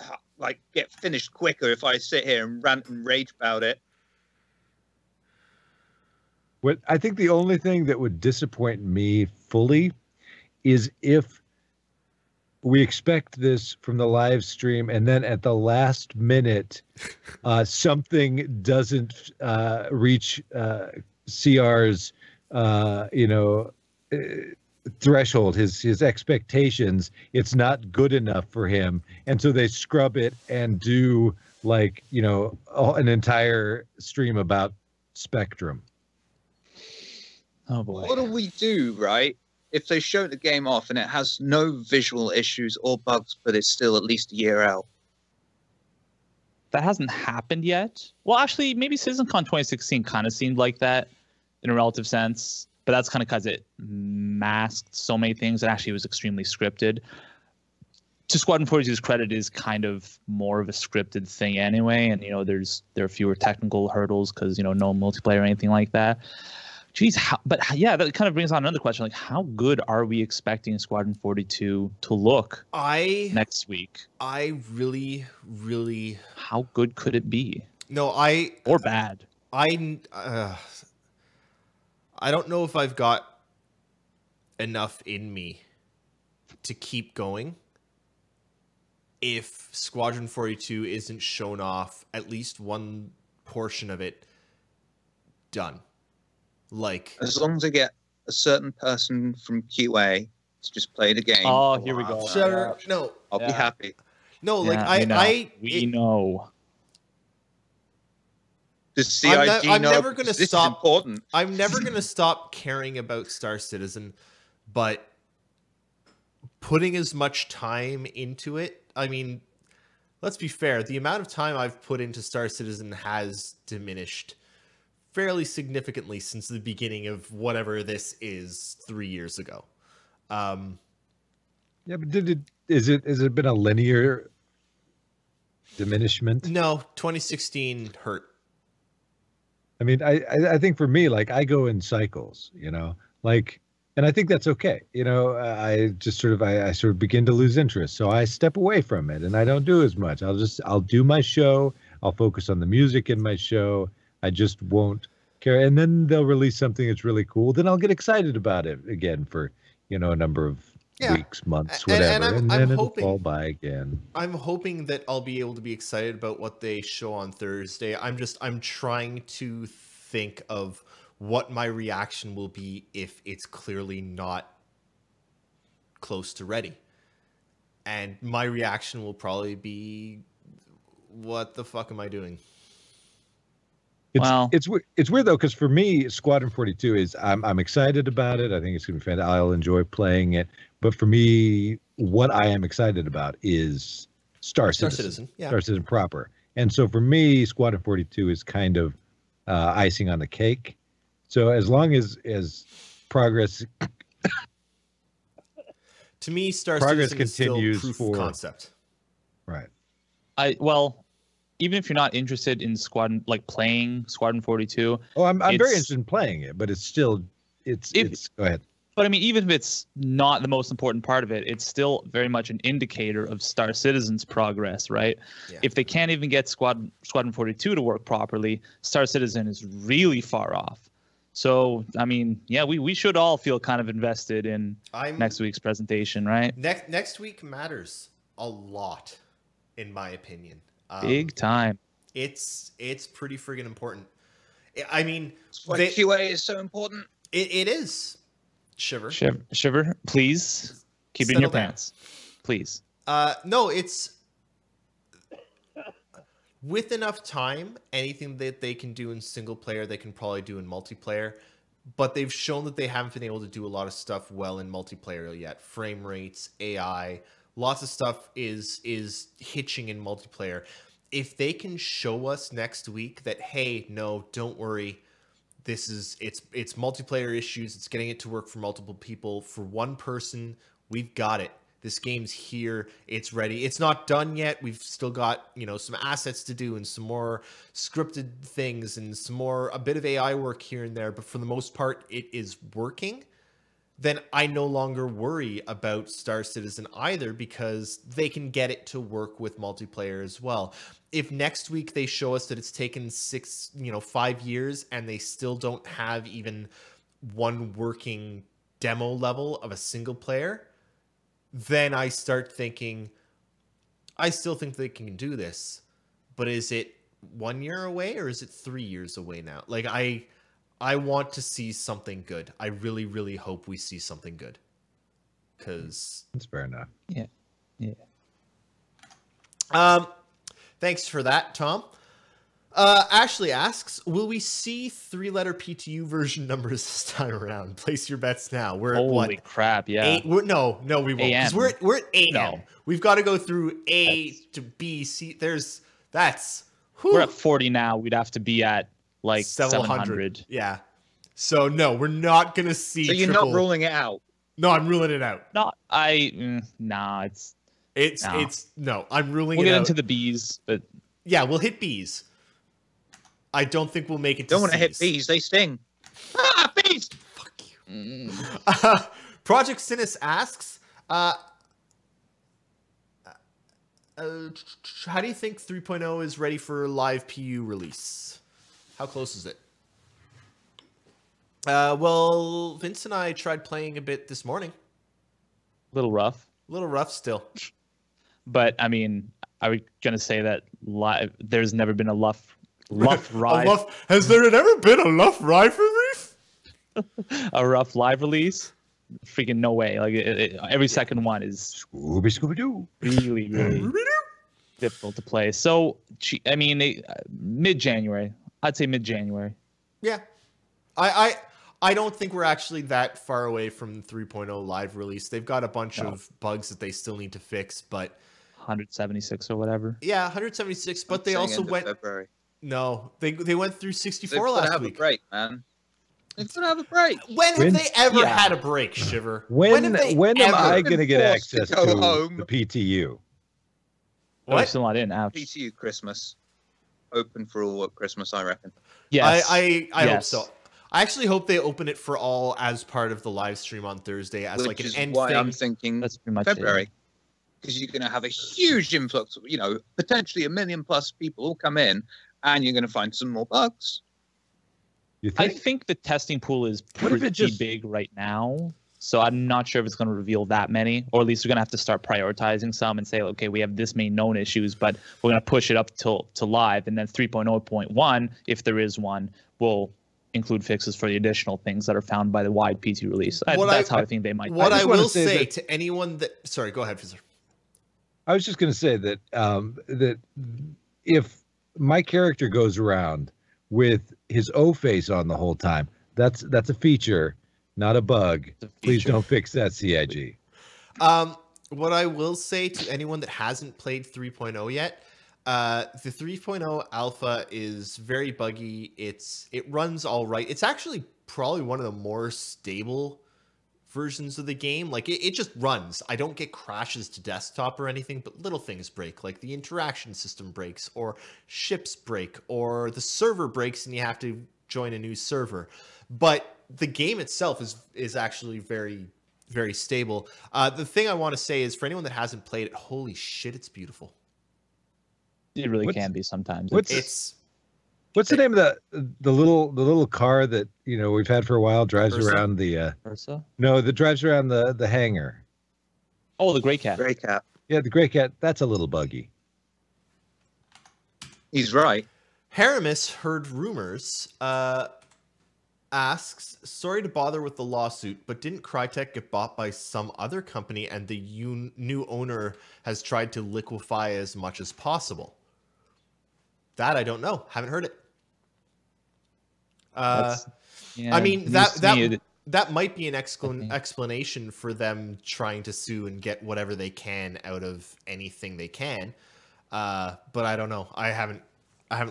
get finished quicker if I sit here and rant and rage about it. What I think the only thing that would disappoint me fully is if we expect this from the live stream and then at the last minute something doesn't reach CR's threshold, his expectations. It's not good enough for him, and so they scrub it and do an entire stream about Spectrum. Oh boy. What do we do, right? If they show the game off and it has no visual issues or bugs, but it's still at least a year out? That hasn't happened yet. Well, actually, maybe CitizenCon 2016 kind of seemed like that in a relative sense, but that's kind of because it masked so many things and actually was extremely scripted. To Squadron 42's credit, is kind of more of a scripted thing anyway, and there are fewer technical hurdles because no multiplayer or anything like that. Geez, that kind of brings on another question. How good are we expecting Squadron 42 to look next week? I really, really... How good could it be? No, or bad. I don't know if I've got enough in me to keep going if Squadron 42 isn't shown off, at least one portion of it done. As long as I get a certain person from QA to just play the game. Oh, here we go. Sure. No. I'll be happy. No, we know. The CIG I'm never going to stop. Important. I'm never going to stop caring about Star Citizen, but putting as much time into it. I mean, let's be fair. The amount of time I've put into Star Citizen has diminished fairly significantly since the beginning of whatever this is 3 years ago. Yeah, but has it been a linear diminishment? No, 2016 hurt. I mean, I think for me, like I go in cycles, you know, like, and I think that's okay. You know, I sort of begin to lose interest. So I step away from it and I don't do as much. I'll do my show. I'll focus on the music in my show. I just won't care. And then they'll release something that's really cool. Then I'll get excited about it again for, you know, a number of weeks, months, whatever. And then it'll fall by again. I'm hoping that I'll be able to be excited about what they show on Thursday. I'm trying to think of what my reaction will be if it's clearly not close to ready. And my reaction will probably be, what the fuck am I doing? It's weird though, because for me, Squadron 42 is I'm excited about it. I think it's gonna be fantastic. I'll enjoy playing it. But for me, what I am excited about is Star Citizen. Yeah. Star Citizen proper. And so for me, Squadron 42 is kind of icing on the cake. So as long as progress to me, Star Citizen continues is still proof of concept. Right. Even if you're not interested in playing Squadron 42. Oh, I'm very interested in playing it, but it's still it's go ahead. But I mean, even if it's not the most important part of it, it's still very much an indicator of Star Citizen's progress, right? Yeah. If they can't even get Squadron 42 to work properly, Star Citizen is really far off. So, I mean, yeah, we should all feel kind of invested in next week's presentation, right? Next week matters a lot, in my opinion. Big time. It's pretty friggin' important. I mean, QA is so important. It is. Shiver, please keep it in your pants, please. No, it's with enough time. Anything that they can do in single player, they can probably do in multiplayer. But they've shown that they haven't been able to do a lot of stuff well in multiplayer yet. Frame rates, AI, lots of stuff is hitching in multiplayer. If they can show us next week that, hey, no, don't worry. It's multiplayer issues. It's getting it to work for multiple people. For one person, we've got it. This game's here. It's ready. It's not done yet. We've still got, you know, some assets to do and some more scripted things and a bit of AI work here and there. But for the most part, it is working. Then I no longer worry about Star Citizen either, because they can get it to work with multiplayer as well. If next week they show us that it's taken 5 years and they still don't have even one working demo level of a single player, then I start thinking, I still think they can do this, but is it 1 year away or is it 3 years away now? Like I want to see something good. I really, really hope we see something good. Because that's fair enough. Yeah. Thanks for that, Tom. Ashley asks, will we see 3-letter PTU version numbers this time around? Place your bets now. We're at what? Holy crap, yeah. 8, no, we won't. Because we're at AM. No. We've got to go through A to B, C. We're at 40 now. We'd have to be at like 700. Yeah. So no, we're not going to see So you're not ruling it out? No, I'm ruling it out. No, I'm ruling it out. We'll get into the Bs, but yeah, we'll hit Bs. I don't think we'll make it to Don't want to hit Bs, they sting. Bs! Fuck you. Project Sinus asks, how do you think 3.0 is ready for live PU release? How close is it? Well, Vince and I tried playing a bit this morning. A little rough still. But I mean, are we gonna say that there's never been a Luff ride? Has there ever been a Luff ride release? A rough live release? Freaking no way! Like every second one is Scooby-Doo. Really difficult to play. So I mean, mid-January. I'd say mid-January. Yeah, I don't think we're actually that far away from 3.0 live release. They've got a bunch of bugs that they still need to fix, but 176 or whatever. Yeah, 176. But they also went. February. No, they went through 64 last week. Have a break, man. They've got to have a break. When have they ever had a break, Shiver? When am I going to get access to the PTU? What? Still not in. Ouch. PTU Christmas. open for all at Christmas, I reckon. Yes. I hope so. I actually hope they open it for all as part of the live stream on Thursday as like an end why thing. I'm thinking that's pretty much February. Because you're going to have a huge influx, potentially 1 million plus people will come in, and you're going to find some more bugs. I think the testing pool is pretty big right now, so I'm not sure if it's going to reveal that many, or at least we're going to have to start prioritizing some and say, okay, we have this many known issues, but we're going to push it up to live, and then 3.0.1, if there is one, will include fixes for the additional things that are found by the wide PT release. That's how I think they might. What I will say to anyone that... Sorry, go ahead, Fizzer. I was just going to say that that if my character goes around with his O face on the whole time, that's a feature, not a bug. Please don't fix that, CIG. What I will say to anyone that hasn't played 3.0 yet, the 3.0 alpha is very buggy. It runs all right. It's actually probably one of the more stable versions of the game. Like it just runs. I don't get crashes to desktop or anything, but little things break, like the interaction system breaks, or ships break, or the server breaks and you have to join a new server. But the game itself is actually very, very stable. The thing I want to say is, for anyone that hasn't played it, holy shit, it's beautiful. It really can be sometimes. What's the name of the little car that we've had for a while? Drives Ursa? Around the Ursa? No, that drives around the hangar. Oh, the Grey Cat. Grey Cat. Yeah, the Grey Cat. That's a little buggy. He's right. Haramis heard rumors. Asks, sorry to bother with the lawsuit, but didn't Crytek get bought by some other company and the new owner has tried to liquefy as much as possible? That I don't know. Haven't heard it. I mean, that might be an explanation for them trying to sue and get whatever they can out of anything they can. But I don't know. I haven't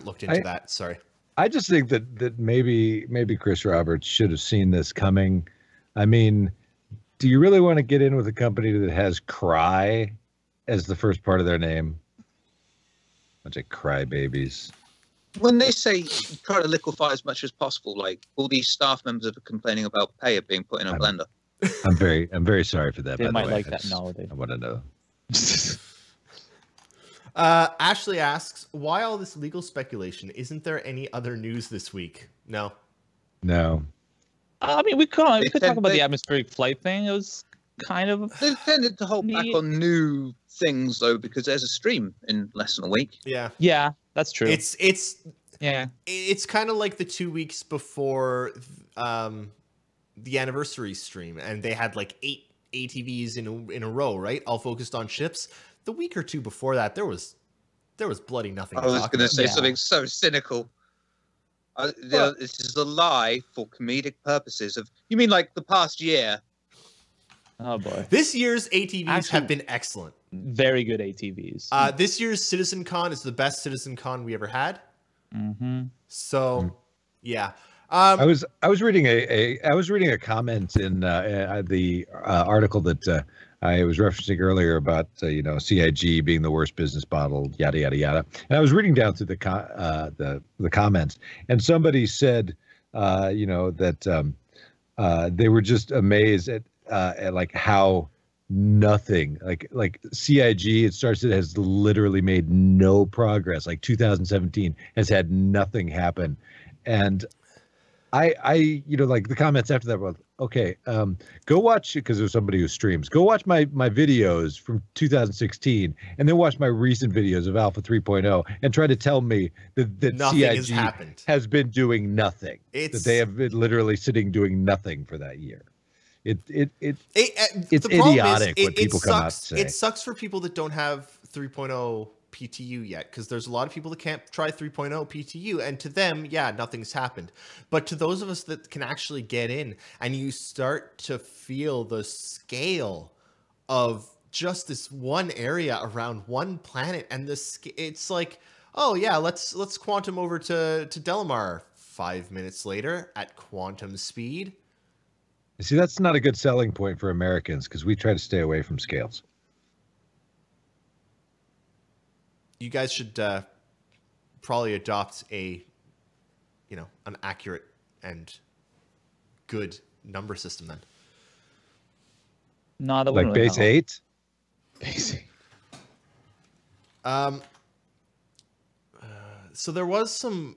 looked into that. Sorry. I just think that maybe Chris Roberts should have seen this coming. I mean, do you really want to get in with a company that has Cry as the first part of their name? Bunch of crybabies. When they say try to liquefy as much as possible, like all these staff members are complaining about pay of being put in a blender. I'm very sorry for that. They might way. like that nowadays. I want to know. Ashley asks, why all this legal speculation? Isn't there any other news this week? No. I mean, we could talk about the atmospheric flight thing. It was kind of... They tended to hold back on new things, though, because there's a stream in less than a week. Yeah, that's true. It's kind of like the 2 weeks before the anniversary stream, and they had like 8 ATVs in a row, right? All focused on ships. The week or two before that, there was bloody nothing. I was going to say something so cynical. This is a lie for comedic purposes. You mean like the past year? Oh boy! This year's ATVs have been excellent. Very good ATVs. This year's CitizenCon is the best CitizenCon we ever had. Mm-hmm. So, yeah. I was reading a comment in the article that I was referencing earlier about CIG being the worst business model, yada yada yada. And I was reading down through the comments, and somebody said, that they were just amazed at like how nothing like CIG, it has literally made no progress. Like 2017 has had nothing happen, and I like the comments after that were, okay, go watch, because there's somebody who streams, go watch my videos from 2016 and then watch my recent videos of Alpha 3.0 and try to tell me that CIG has been doing nothing. That they have been literally sitting doing nothing for that year. It's idiotic when people come out and say. It sucks for people that don't have 3.0 PTU yet, because there's a lot of people that can't try 3.0 PTU, and to them, yeah, nothing's happened. But to those of us that can actually get in, and you start to feel the scale of just this one area around one planet, and it's like, oh yeah, let's quantum over to Delamar 5 minutes later at quantum speed. See, that's not a good selling point for Americans, because we try to stay away from scales. You guys should probably adopt an accurate and good number system then. No, that like base 8. Base 8. So there was some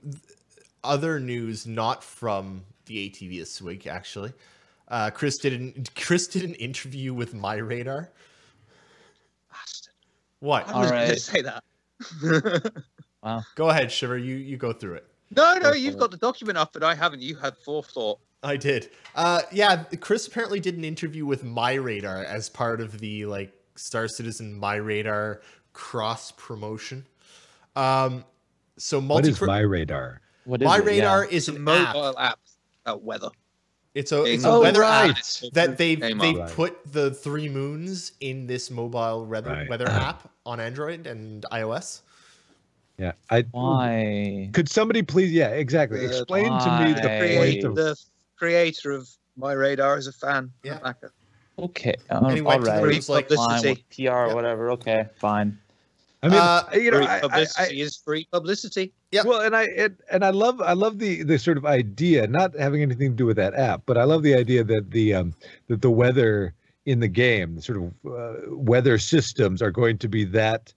other news not from the ATV this week, actually. Chris did an interview with MyRadar. Bastard. What? I was going to say that. Wow. Go ahead, Shiver. You go through it. No, you've got the document up, but I haven't. You had forethought. I did. Yeah, Chris apparently did an interview with MyRadar as part of the Star Citizen MyRadar cross promotion. So what is MyRadar? MyRadar is a mobile app about weather. It's a weather app that they right. put the 3 moons in this mobile weather app on Android and iOS. Yeah, why? Could somebody please? Yeah, exactly. Explain to me the point of the creator of MyRadar is a fan. Yeah. Okay. Anyway, all right. Free publicity. PR or whatever. Okay, fine. I mean, free publicity is free publicity. Yeah. Well, and I love the sort of idea, not having anything to do with that app, but I love the idea that the weather in the game, the sort of weather systems are going to be that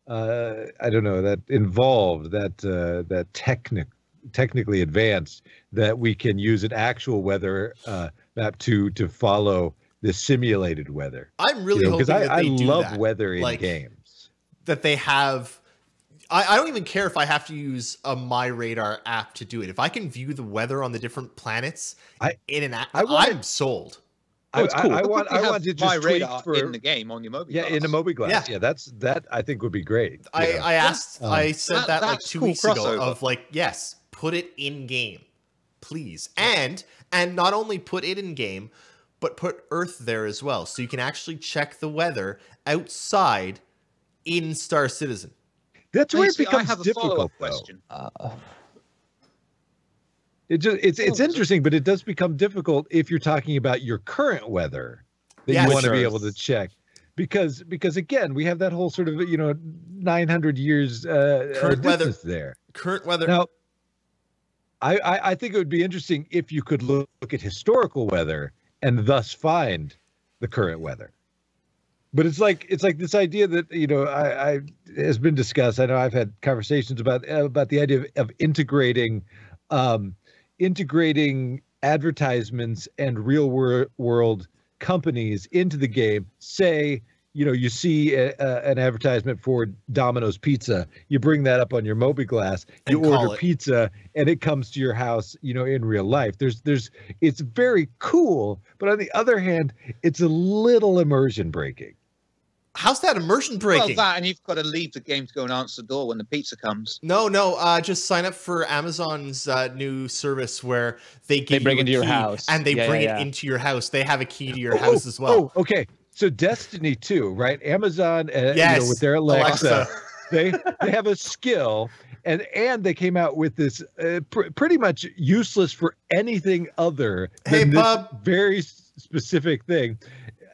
I don't know, that involved, that technically advanced, that we can use an actual weather map to follow the simulated weather. I'm really hoping that they do that. I love weather in games. That they have. I don't even care if I have to use a MyRadar app to do it. If I can view the weather on the different planets in an app, I'm sold. It's cool. I want to just tweet for in the game on your mobile. Yeah, in the mobile glass. Yeah, that I think would be great. I said that like 2 weeks ago of yes, put it in game, please, and not only put it in game, but put Earth there as well, so you can actually check the weather outside in Star Citizen. That's where it becomes difficult. Question. It's interesting, but it does become difficult if you're talking about your current weather that you want to be able to check, because again, we have that whole sort of 900 years current weather there. Current weather. Now, I think it would be interesting if you could look at historical weather and thus find the current weather. But it's like this idea that I has been discussed. I know I've had conversations about the idea of integrating advertisements and real world companies into the game. Say, you see an advertisement for Domino's Pizza, you bring that up on your mobi-glass, you order pizza, and it comes to your house, in real life. It's very cool, but on the other hand, it's a little immersion breaking. How's that immersion breaking? Well, and you've got to leave the game to go and answer the door when the pizza comes. No. Just sign up for Amazon's new service where they bring it to your house and they bring it into your house. They have a key to your house as well. Oh, okay. So Destiny 2, right? Amazon, with their Alexa. they have a skill, and they came out with this pretty much useless for anything other than this very specific thing,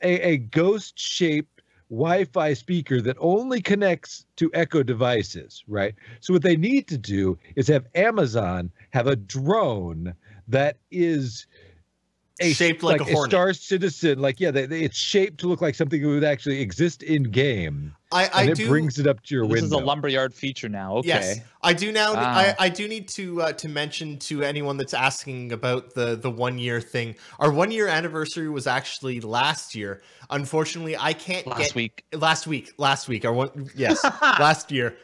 a ghost-shaped Wi-Fi speaker that only connects to Echo devices, right? So what they need to do is have Amazon have a drone that is shaped like a Hornet. Star Citizen, it's shaped to look like something that would actually exist in game. It brings it up to your window. This is a lumberyard feature now. Okay. Yes, I do now. I do need to mention to anyone that's asking about the 1 year thing. Our 1 year anniversary was actually last year. Unfortunately, I can't last week. Last week. Last year.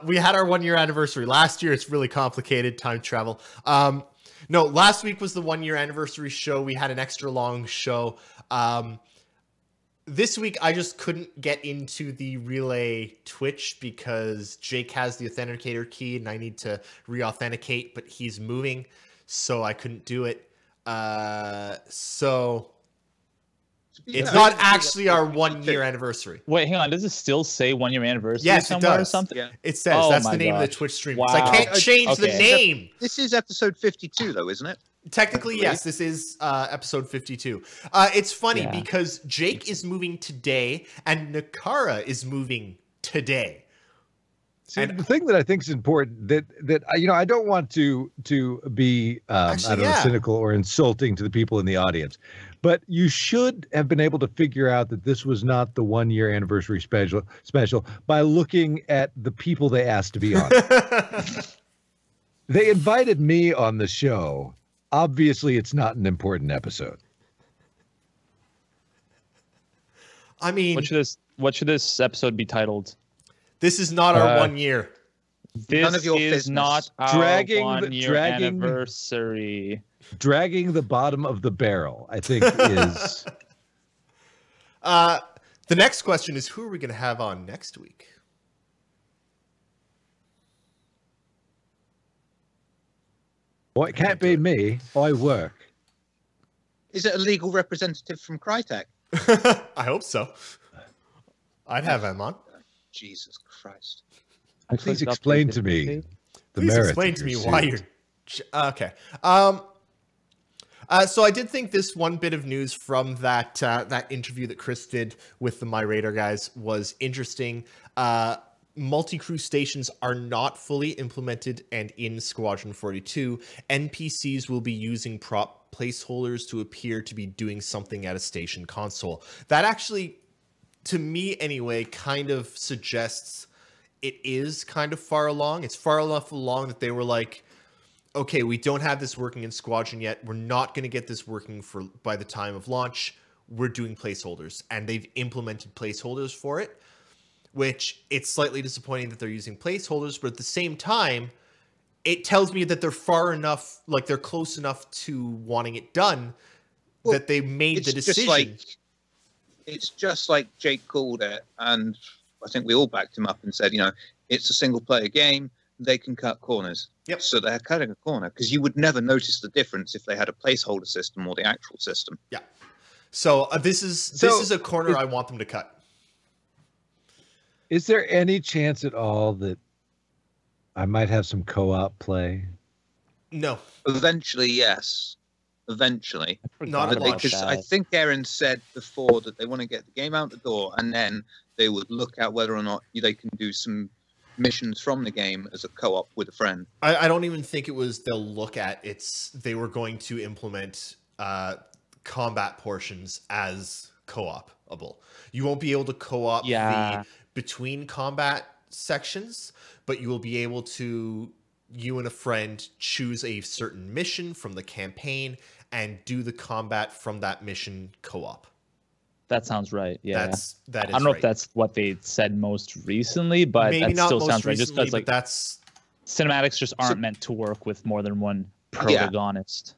We had our 1 year anniversary last year. It's really complicated, time travel. No, last week was the 1 year anniversary show. We had an extra long show. This week, I just couldn't get into the Relay Twitch because Jake has the authenticator key and I need to re-authenticate, but he's moving, so I couldn't do it. So it's not actually our 1 year anniversary. Wait, hang on. Does it still say 1 year anniversary? Yes, it does. Or something? Yeah. It says that's the name of the Twitch stream. Wow. So I can't change the name. This is episode 52, though, isn't it? Technically, yes, this is episode 52. It's funny because Jake is moving today and Nakara is moving today. See, and the thing that I think is important that I don't want to be cynical or insulting to the people in the audience, but you should have been able to figure out that this was not the 1-year anniversary special by looking at the people they asked to be on. They invited me on the show. Obviously, it's not an important episode. I mean, what should this episode be titled? This is not our 1 year. This None of your is business. Not our 1 year anniversary. Dragging the bottom of the barrel, I think, is. The next question is, who are we going to have on next week? Well, it can't be me. I work. Is it a legal representative from Crytek? I hope so. I'd have him on. Jesus Christ. Please explain to me the Please merits explain of to me your why suit. you're... Okay. So I did think this one bit of news from that interview that Chris did with the My Radar guys was interesting. Multi-crew stations are not fully implemented, and in Squadron 42, NPCs will be using prop placeholders to appear to be doing something at a station console. That actually, to me anyway, kind of suggests it is kind of far along. It's far enough along that they were like, okay, we don't have this working in Squadron yet. We're not going to get this working by the time of launch. We're doing placeholders, and they've implemented placeholders for it, which it's slightly disappointing that they're using placeholders, but at the same time, it tells me that they're far enough, like they're close enough to wanting it done, that they made the decision. It's just like Jake called it, and I think we all backed him up and said, it's a single-player game. They can cut corners. Yep. So they're cutting a corner, because you would never notice the difference if they had a placeholder system or the actual system. Yeah. So this is a corner I want them to cut. Is there any chance at all that I might have some co-op play? No. Eventually, yes. Eventually. Not at because I think Aaron said before that they want to get the game out the door, and then they would look at whether or not they can do some missions from the game as a co-op with a friend. I don't even think it was they'll look at they were going to implement combat portions as co-opable. You won't be able to co-op the between combat sections, but you will be able to, you and a friend, choose a certain mission from the campaign and do the combat from that mission co-op. That sounds right. Yeah, that is. I don't know if that's what they said most recently, but maybe that not still most sounds right. recently, Just like that's cinematics just aren't meant to work with more than one protagonist.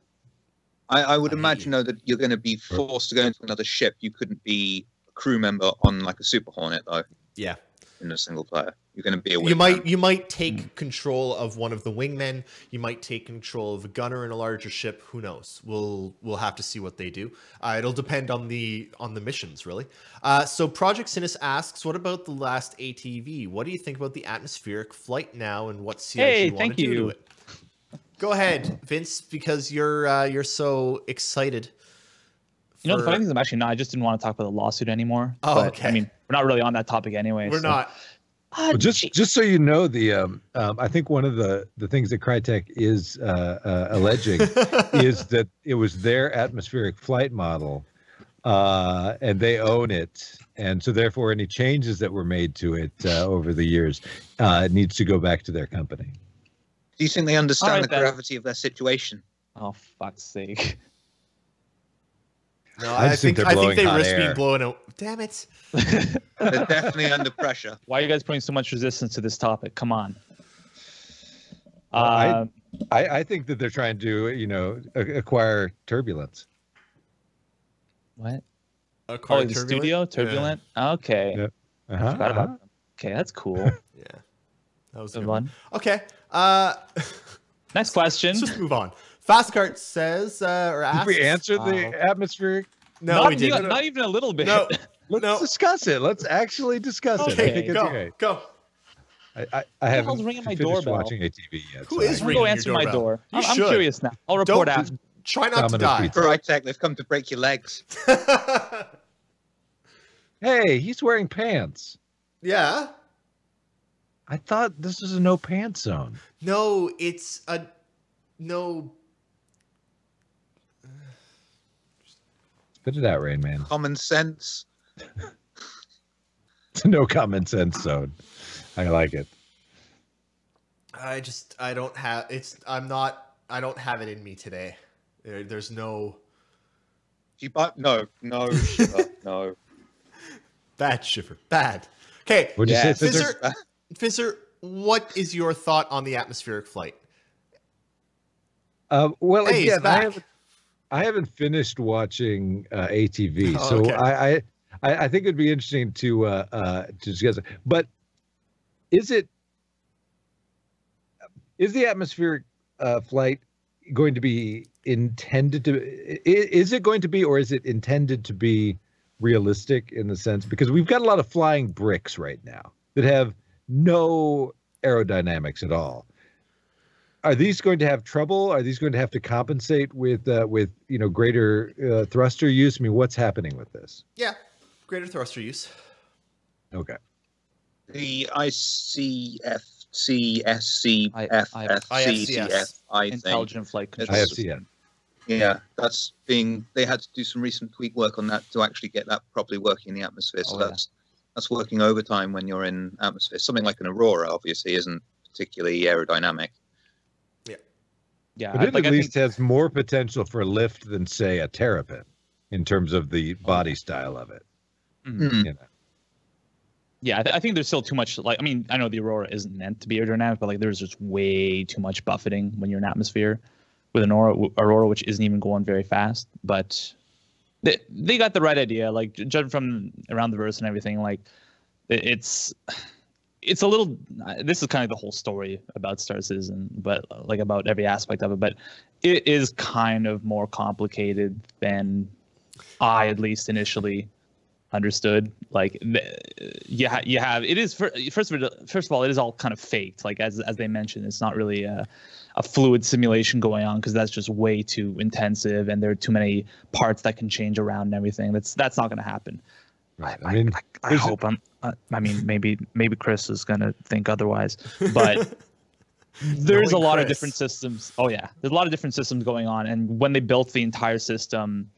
I would imagine though that you're going to be forced to go into another ship. You couldn't be a crew member on like a Super Hornet though. Yeah. In a single player, you're going to be a wingman. You might take control of one of the wingmen. You might take control of a gunner in a larger ship. Who knows? We'll have to see what they do. It'll depend on the missions, really. So Project Sinus asks, what about the last ATV? What do you think about the atmospheric flight now, and what CIG want to do to it? Go ahead, Vince, because you're so excited. You know, the funny thing is, I'm actually not. I just didn't want to talk about the lawsuit anymore. Oh, but, okay. I mean, we're not really on that topic anyway. We're not. Well, just so you know, I think one of the things that Crytek is alleging is that it was their atmospheric flight model, and they own it, and so therefore any changes that were made to it over the years needs to go back to their company. Do you think they understand the gravity of their situation? Oh, fuck's sake. No, I think they risk being blown out. Damn it. They're definitely under pressure. Why are you guys putting so much resistance to this topic? Come on. I think that they're trying to, acquire Turbulence. What? Acquire the studio? Turbulent? Yeah. Okay. Yep. I forgot about them. Okay, that's cool. Yeah. That was good one. Okay. Next question. Let's just move on. Fastcart says, or asks. Did we answer the atmospheric? No, we didn't. Not even a little bit. No. Let's discuss it. Let's actually discuss it. I think it's okay. Go. I haven't ringing my finished doorbell? watching ATV yet. Who is ringing go answer your my door. You I'm curious now. I'll report after. Try not to die. Crytek, they've come to break your legs. Hey, he's wearing pants. Yeah. I thought this was a no pants zone. No, it's a no. Spit it out, Rain Man. Common sense. It's a no common sense zone. I like it. I don't have it in me today. There's no. No, Shiver, no. Bad, Shiver, bad. Okay. What'd you say, Fizzer? Fizzer, what is your thought on the atmospheric flight? Well, hey, again, I haven't finished watching ATV, oh, so okay. I think it'd be interesting to discuss it. But is the atmospheric flight going to be intended to? Is it going to be, or is it intended to be realistic in the sense, because we've got a lot of flying bricks right now that have no aerodynamics at all. Are these going to have trouble? Are these going to have to compensate with greater thruster use? I mean, what's happening with this? Yeah, greater thruster use. Okay. The IFCF, I think. Intelligent Flight Control. IFCF. Yeah, they had to do some recent tweak work on that to actually get that properly working in the atmosphere. So that's working overtime when you're in atmosphere. Something like an Aurora obviously isn't particularly aerodynamic. Yeah, but it at least has more potential for lift than, say, a Terrapin in terms of the body style of it. Mm-hmm. You know? Yeah, I think there's still too much. Like, I mean, I know the Aurora isn't meant to be aerodynamic, but like, there's just way too much buffeting when you're in atmosphere with an Aurora, which isn't even going very fast. But they got the right idea. Like, judging from around the verse and everything, like it's a little. This is kind of the whole story about Star Citizen, but like about every aspect of it. But it is kind of more complicated than I at least initially understood. Like, you have it is first of all, it is all kind of faked. Like as they mentioned, it's not really a fluid simulation going on, because that's just way too intensive, and there are too many parts that can change around and everything. That's not going to happen. Right. I mean, I hope I mean, maybe Chris is going to think otherwise, but there's a lot of different systems. Oh yeah, there's a lot of different systems going on, and when they built the entire system,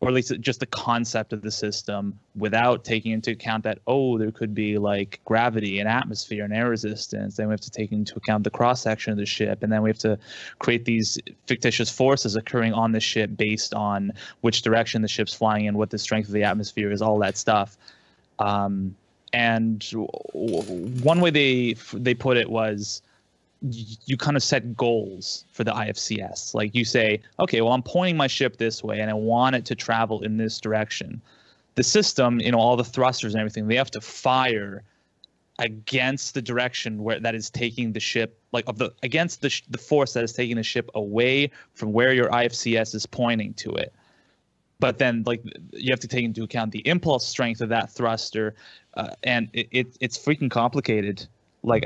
or at least just the concept of the system, without taking into account that, there could be like gravity and atmosphere and air resistance, then we have to take into account the cross section of the ship, and then we have to create these fictitious forces occurring on the ship based on which direction the ship's flying in, what the strength of the atmosphere is, all that stuff. And one way they put it was, you kind of set goals for the IFCS. Like, you say, okay, well, I'm pointing my ship this way and I want it to travel in this direction. The system, all the thrusters and everything, they have to fire against the direction that is taking the ship, like against the force that is taking the ship away from where your IFCS is pointing to it. But then, like, you have to take into account the impulse strength of that thruster, and it's freaking complicated. Like,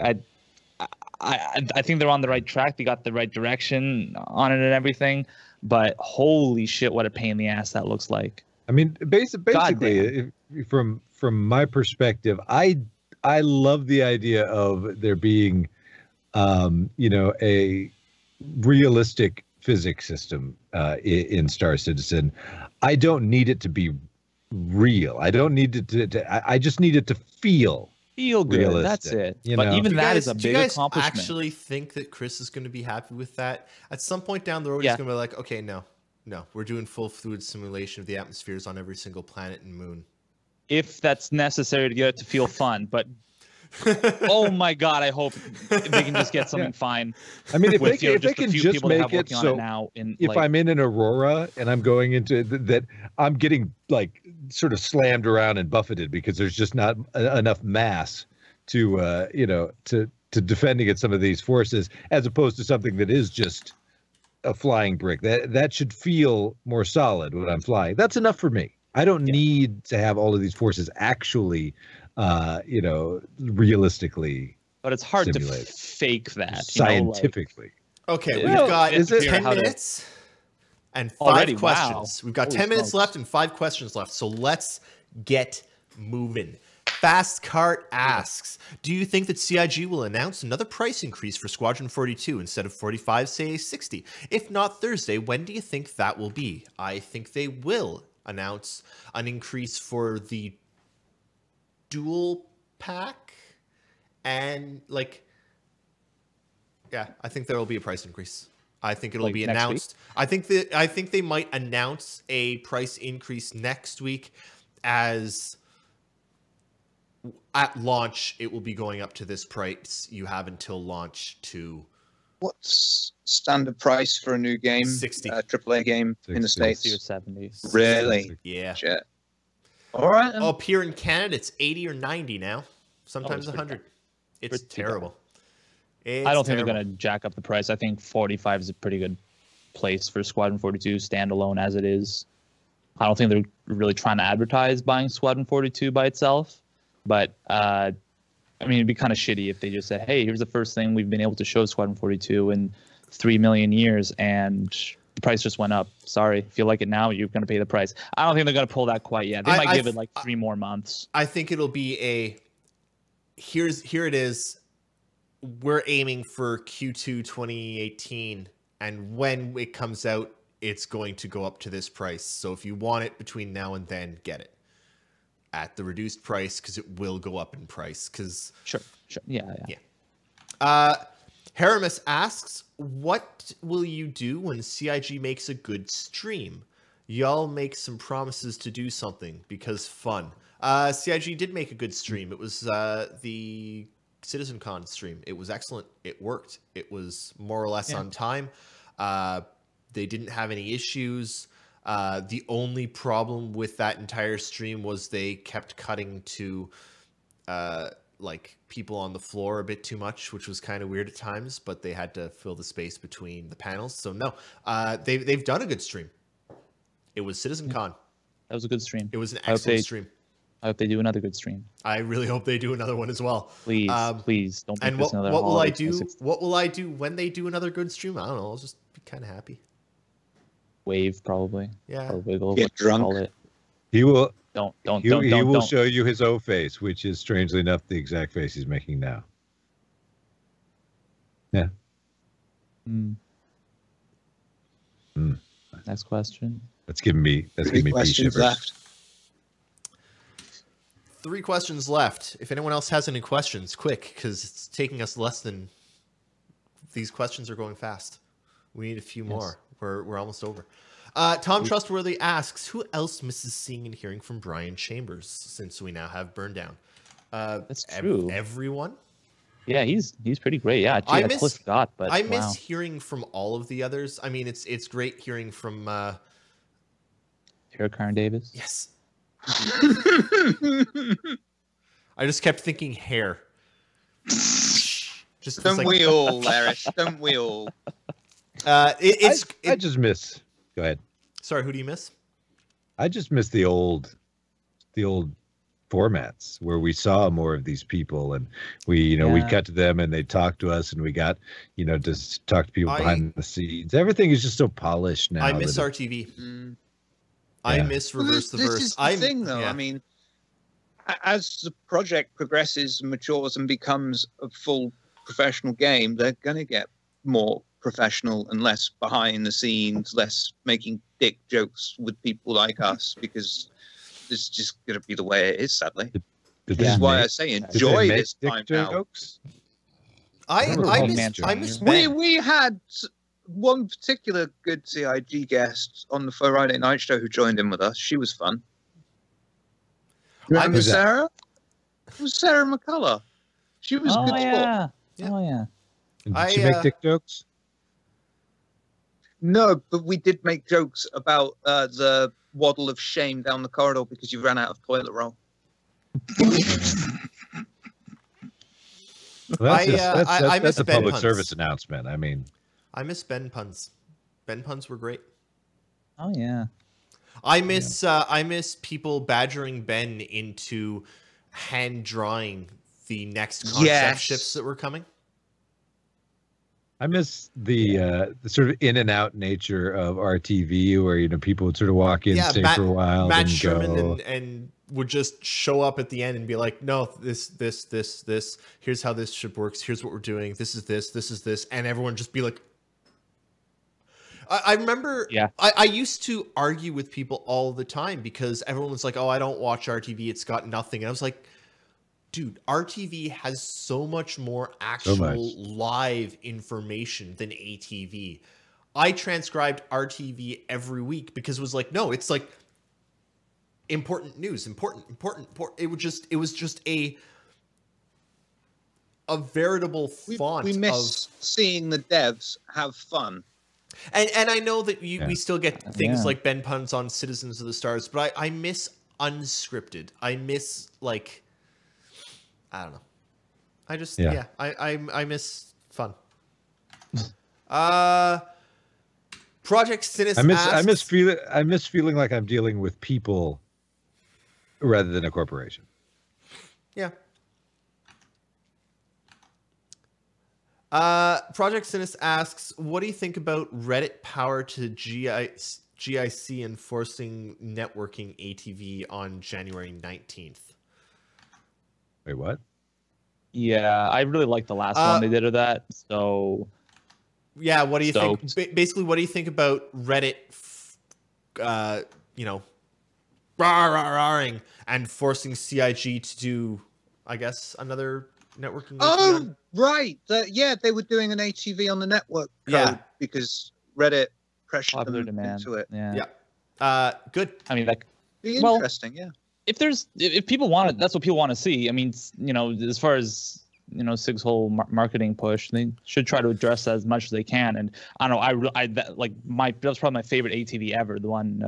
I think they're on the right track. They got the right direction on it and everything, but holy shit, what a pain in the ass that looks like. I mean, basically, from my perspective, I love the idea of there being, a realistic physics system in Star Citizen. I don't need it to be real. I don't need it to I just need it to feel good. Realistic. That's it. But even that is a big accomplishment. Do you guys actually think that Chris is going to be happy with that? At some point down the road, he's going to be like, okay, no, we're doing full fluid simulation of the atmospheres on every single planet and moon. If that's necessary to get it to feel fun, but oh my God, I hope they can just get something fine. I mean, if they can just make it so if I'm in an Aurora and I'm going into that, I'm getting like sort of slammed around and buffeted because there's just not enough mass to defend against some of these forces, as opposed to something that is just a flying brick. That should feel more solid when I'm flying. That's enough for me. I don't need to have all of these forces actually realistically. But it's hard to fake that scientifically. Okay, we've got 10 minutes and 5 questions. We've got 10 minutes left and 5 questions left. So let's get moving. Fast Cart asks, do you think that CIG will announce another price increase for Squadron 42 instead of 45, say 60? If not Thursday, when do you think that will be? I think they will announce an increase for the dual pack and like, yeah, I think there will be a price increase. I think it'll be announced. I think they might announce a price increase next week as at launch, it will be going up to this price. You have until launch to... What's standard price for a new game? 60. AAA game 60. In the States? 60 or 70. Really? Yeah. Shit. All right. Up here in Canada, it's 80 or 90 now. Sometimes 100. It's terrible. I don't think they're going to jack up the price. I think 45 is a pretty good place for Squadron 42 standalone as it is. I don't think they're really trying to advertise buying Squadron 42 by itself. But, I mean, it'd be kind of shitty if they just said, hey, here's the first thing we've been able to show Squadron 42 in 3 million years, and the price just went up. Sorry, if you like it now, you're going to pay the price. I don't think they're going to pull that quite yet. They might give it like 3 more months. I think it'll be a, here it is. We're aiming for Q2 2018, and when it comes out, it's going to go up to this price. So if you want it between now and then, get it at the reduced price, because it will go up in price. Because sure, yeah. Haramus asks, what will you do when CIG makes a good stream? Y'all make some promises to do something because fun. CIG did make a good stream. It was the CitizenCon stream. It was excellent. It worked. It was more or less on time. They didn't have any issues. The only problem with that entire stream was they kept cutting to like people on the floor a bit too much, which was kind of weird at times, but they had to fill the space between the panels. So no, they've done a good stream. It was CitizenCon. That was a good stream. It was an excellent stream. I hope they do another good stream. I really hope they do another one as well. Please, please don't make this another. What will I do? What will I do when they do another good stream? I don't know. I'll just be kind of happy. Wave probably. Yeah. Or wiggle. Get drunk. He will. He will show you his O face, which is strangely enough the exact face he's making now. Yeah. Next question. That's giving me. Questions left. 3 questions left. If anyone else has any questions, quick, because it's taking us less than... These questions are going fast. We need a few more. We're almost over. Tom Trustworthy asks, who else misses seeing and hearing from Brian Chambers since we now have Burndown? That's true. Everyone? Yeah, he's pretty great. Yeah, I totally forgot, but I miss hearing from all of the others. I mean, it's great hearing from... Tara Karen Davis? Yes. I just kept thinking hair. Don't we all, Larish? Don't we all? I just miss. Go ahead. Sorry, who do you miss? I just miss the old formats where we saw more of these people, and we cut to them and they talked to us, and we got to talk to people behind the scenes. Everything is just so polished now. I miss RTV. I miss Reverse the Verse. This is the thing, though. I mean, as the project progresses, matures, and becomes a full professional game, they're going to get more professional and less behind the scenes, less making dick jokes with people like us, because this is just going to be the way it is, sadly. This is why I say enjoy this time now. I miss Ben. We had one particular good CIG guest on the Friday night show who joined in with us. She was fun. Remember Sarah? It was Sarah McCullough. She was good sport. Yeah. Oh yeah. Did she make dick jokes? No, but we did make jokes about the waddle of shame down the corridor because you ran out of toilet roll. That's a public service announcement. I mean, I miss Ben puns. Ben puns were great. Oh yeah. I miss people badgering Ben into hand drawing the next concept ships that were coming. I miss the sort of in and out nature of RTV, where people would sort of walk in, stay for a while, Matt and Sherman go. and would just show up at the end and be like, no, this, here's how this ship works. Here's what we're doing. This is this. And everyone just be like, I remember I used to argue with people all the time because everyone was like, oh, I don't watch RTV. It's got nothing. And I was like, dude, RTV has so much more actual live information than ATV. I transcribed RTV every week because it was like, no, it's like important news, important. It was just a veritable font. We miss seeing the devs have fun. And I know that we still get things like Ben puns on Citizens of the Stars, but I miss unscripted. I miss like, I don't know. I just I miss fun. Project Sinus. I miss feeling like I'm dealing with people rather than a corporation. Yeah. Project Sinus asks, what do you think about Reddit power to GIC enforcing networking ATV on January 19th? Wait, what? Yeah, I really like the last one they did of that. So, yeah, what do you think? Basically, what do you think about Reddit, rah-rah-rahing and forcing CIG to do, I guess, another networking? Oh, right. They were doing an ATV on the network code because Reddit pressured them into it. Yeah. Good. I mean, that be interesting. Yeah. If people want it, that's what people want to see. I mean, as far as SIG's whole marketing push, they should try to address that as much as they can. And I don't know, that's probably my favorite ATV ever. The one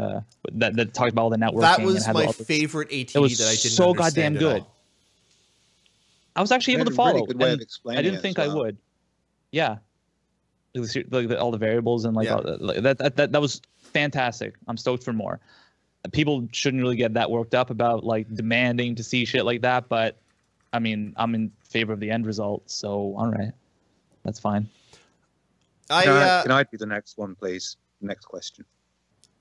that talked about all the networking. That was my favorite ATV that I didn't so goddamn good. I was actually able to follow. Really good way of explaining I didn't think I would. Yeah. Like all the variables and that was fantastic. I'm stoked for more. People shouldn't really get that worked up about like demanding to see shit like that, but I mean, I'm in favor of the end result, so all right, that's fine. Can I do the next one, please? Next question.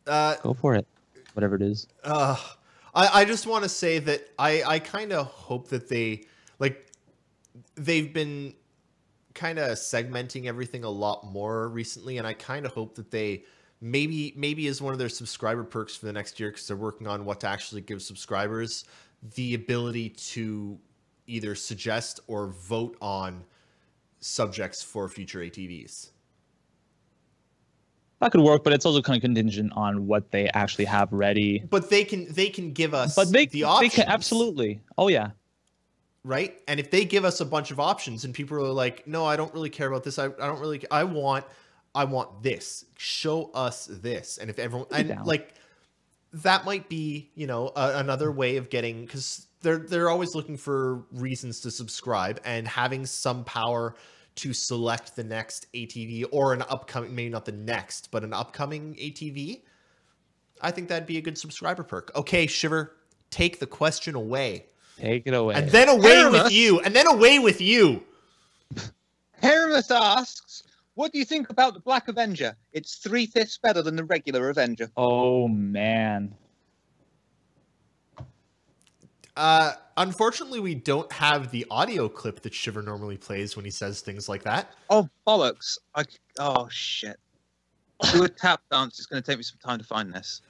Go for it, whatever it is. I just want to say that I kind of hope that they've been kind of segmenting everything a lot more recently, and I kind of hope that they maybe as one of their subscriber perks for the next year, because they're working on what to actually give subscribers the ability to either suggest or vote on subjects for future ATVs. That could work, but it's also kind of contingent on what they actually have ready. But they can give us the options. They can, absolutely. Oh yeah. Right? And if they give us a bunch of options and people are like, no, I don't really care about this. I want this. Show us this. And if everyone, that might be, another way of getting, because they're always looking for reasons to subscribe, and having some power to select the next ATV or an upcoming, maybe not the next, but an upcoming ATV. I think that'd be a good subscriber perk. Okay, Shiver, take the question away. Take it away. And then away with you. And then away with you. Heramus asks, what do you think about the Black Avenger? It's 3/5 better than the regular Avenger. Oh, man. Unfortunately, we don't have the audio clip that Shiver normally plays when he says things like that. Oh, bollocks. Oh, shit. Do a tap dance. It's going to take me some time to find this.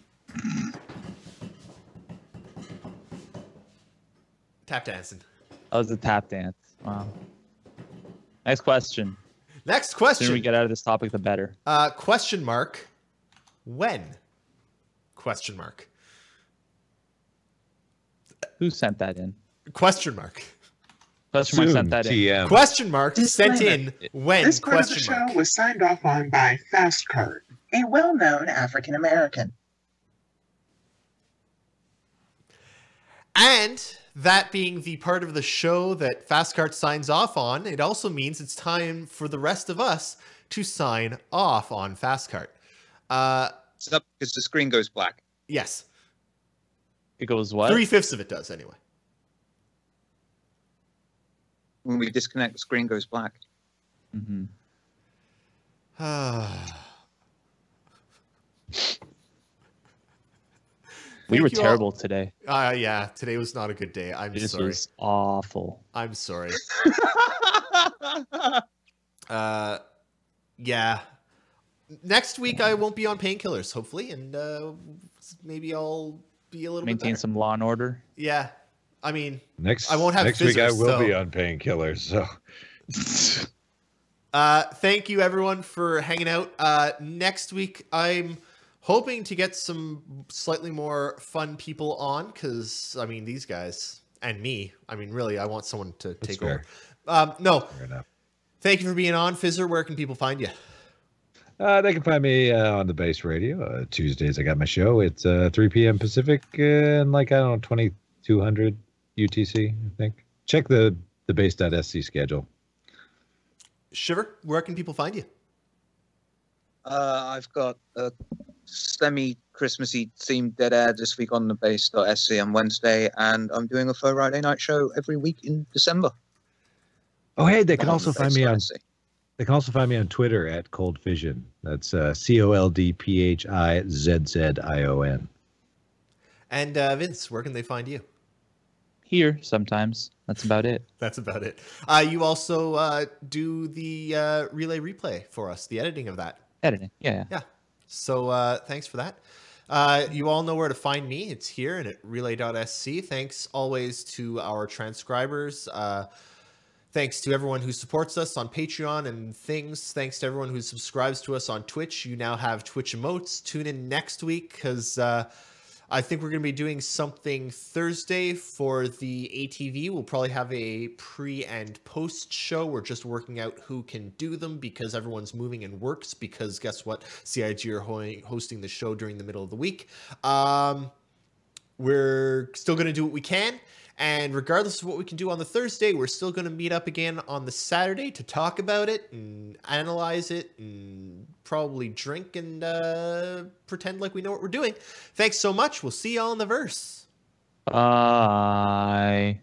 Tap dancing. That was a tap dance. Wow. Next question. Next question. The sooner we get out of this topic, the better. Question mark. When? Question mark. Who sent that in? Question mark. Question mark sent that in. Question mark sent in when? This part of the show was signed off on by Fastcart, a well-known African American. And that being the part of the show that Fastcart signs off on, it also means it's time for the rest of us to sign off on Fastcart. It's up because the screen goes black. Yes. It goes what? 3/5 of it does, anyway. When we disconnect, the screen goes black. Mm-hmm. We were terrible today. Yeah, today was not a good day. I'm sorry. This was awful. I'm sorry. Yeah. Next week I won't be on painkillers, hopefully, and maybe I'll be a little maintain bit some law and order. Yeah. I mean, next I won't have next week I will be on painkillers, so thank you everyone for hanging out. Next week I'm hoping to get some slightly more fun people on, because I mean these guys and me, I mean really I want someone to take over. No. Fair enough. Thank you for being on. Fizzer, where can people find you? They can find me on the Base Radio. Tuesdays I got my show. It's 3 p.m. Pacific and 2200 UTC, I think. Check the base.sc schedule. Shiver, where can people find you? I've got a semi-Christmassy themed dead air this week on the base.sc on Wednesday, and I'm doing a Friday night show every week in December. Oh, hey, they can also find me on. They can also find me on Twitter at Cold Vision. That's ColdPhizzIon. And Vince, where can they find you? Here sometimes. That's about it. That's about it. You also do the relay replay for us, the editing of that. Editing, yeah. So thanks for that. You all know where to find me. It's here and at relay.sc. Thanks always to our transcribers. Thanks to everyone who supports us on Patreon and things. Thanks to everyone who subscribes to us on Twitch. You now have Twitch emotes. Tune in next week because I think we're going to be doing something Thursday for the ATV. We'll probably have a pre and post show. We're just working out who can do them because everyone's moving and works, because guess what? CIG are hosting the show during the middle of the week. We're still going to do what we can. And regardless of what we can do on the Thursday, we're still going to meet up again on the Saturday to talk about it and analyze it and probably drink and pretend like we know what we're doing. Thanks so much. We'll see y'all in the verse. Bye.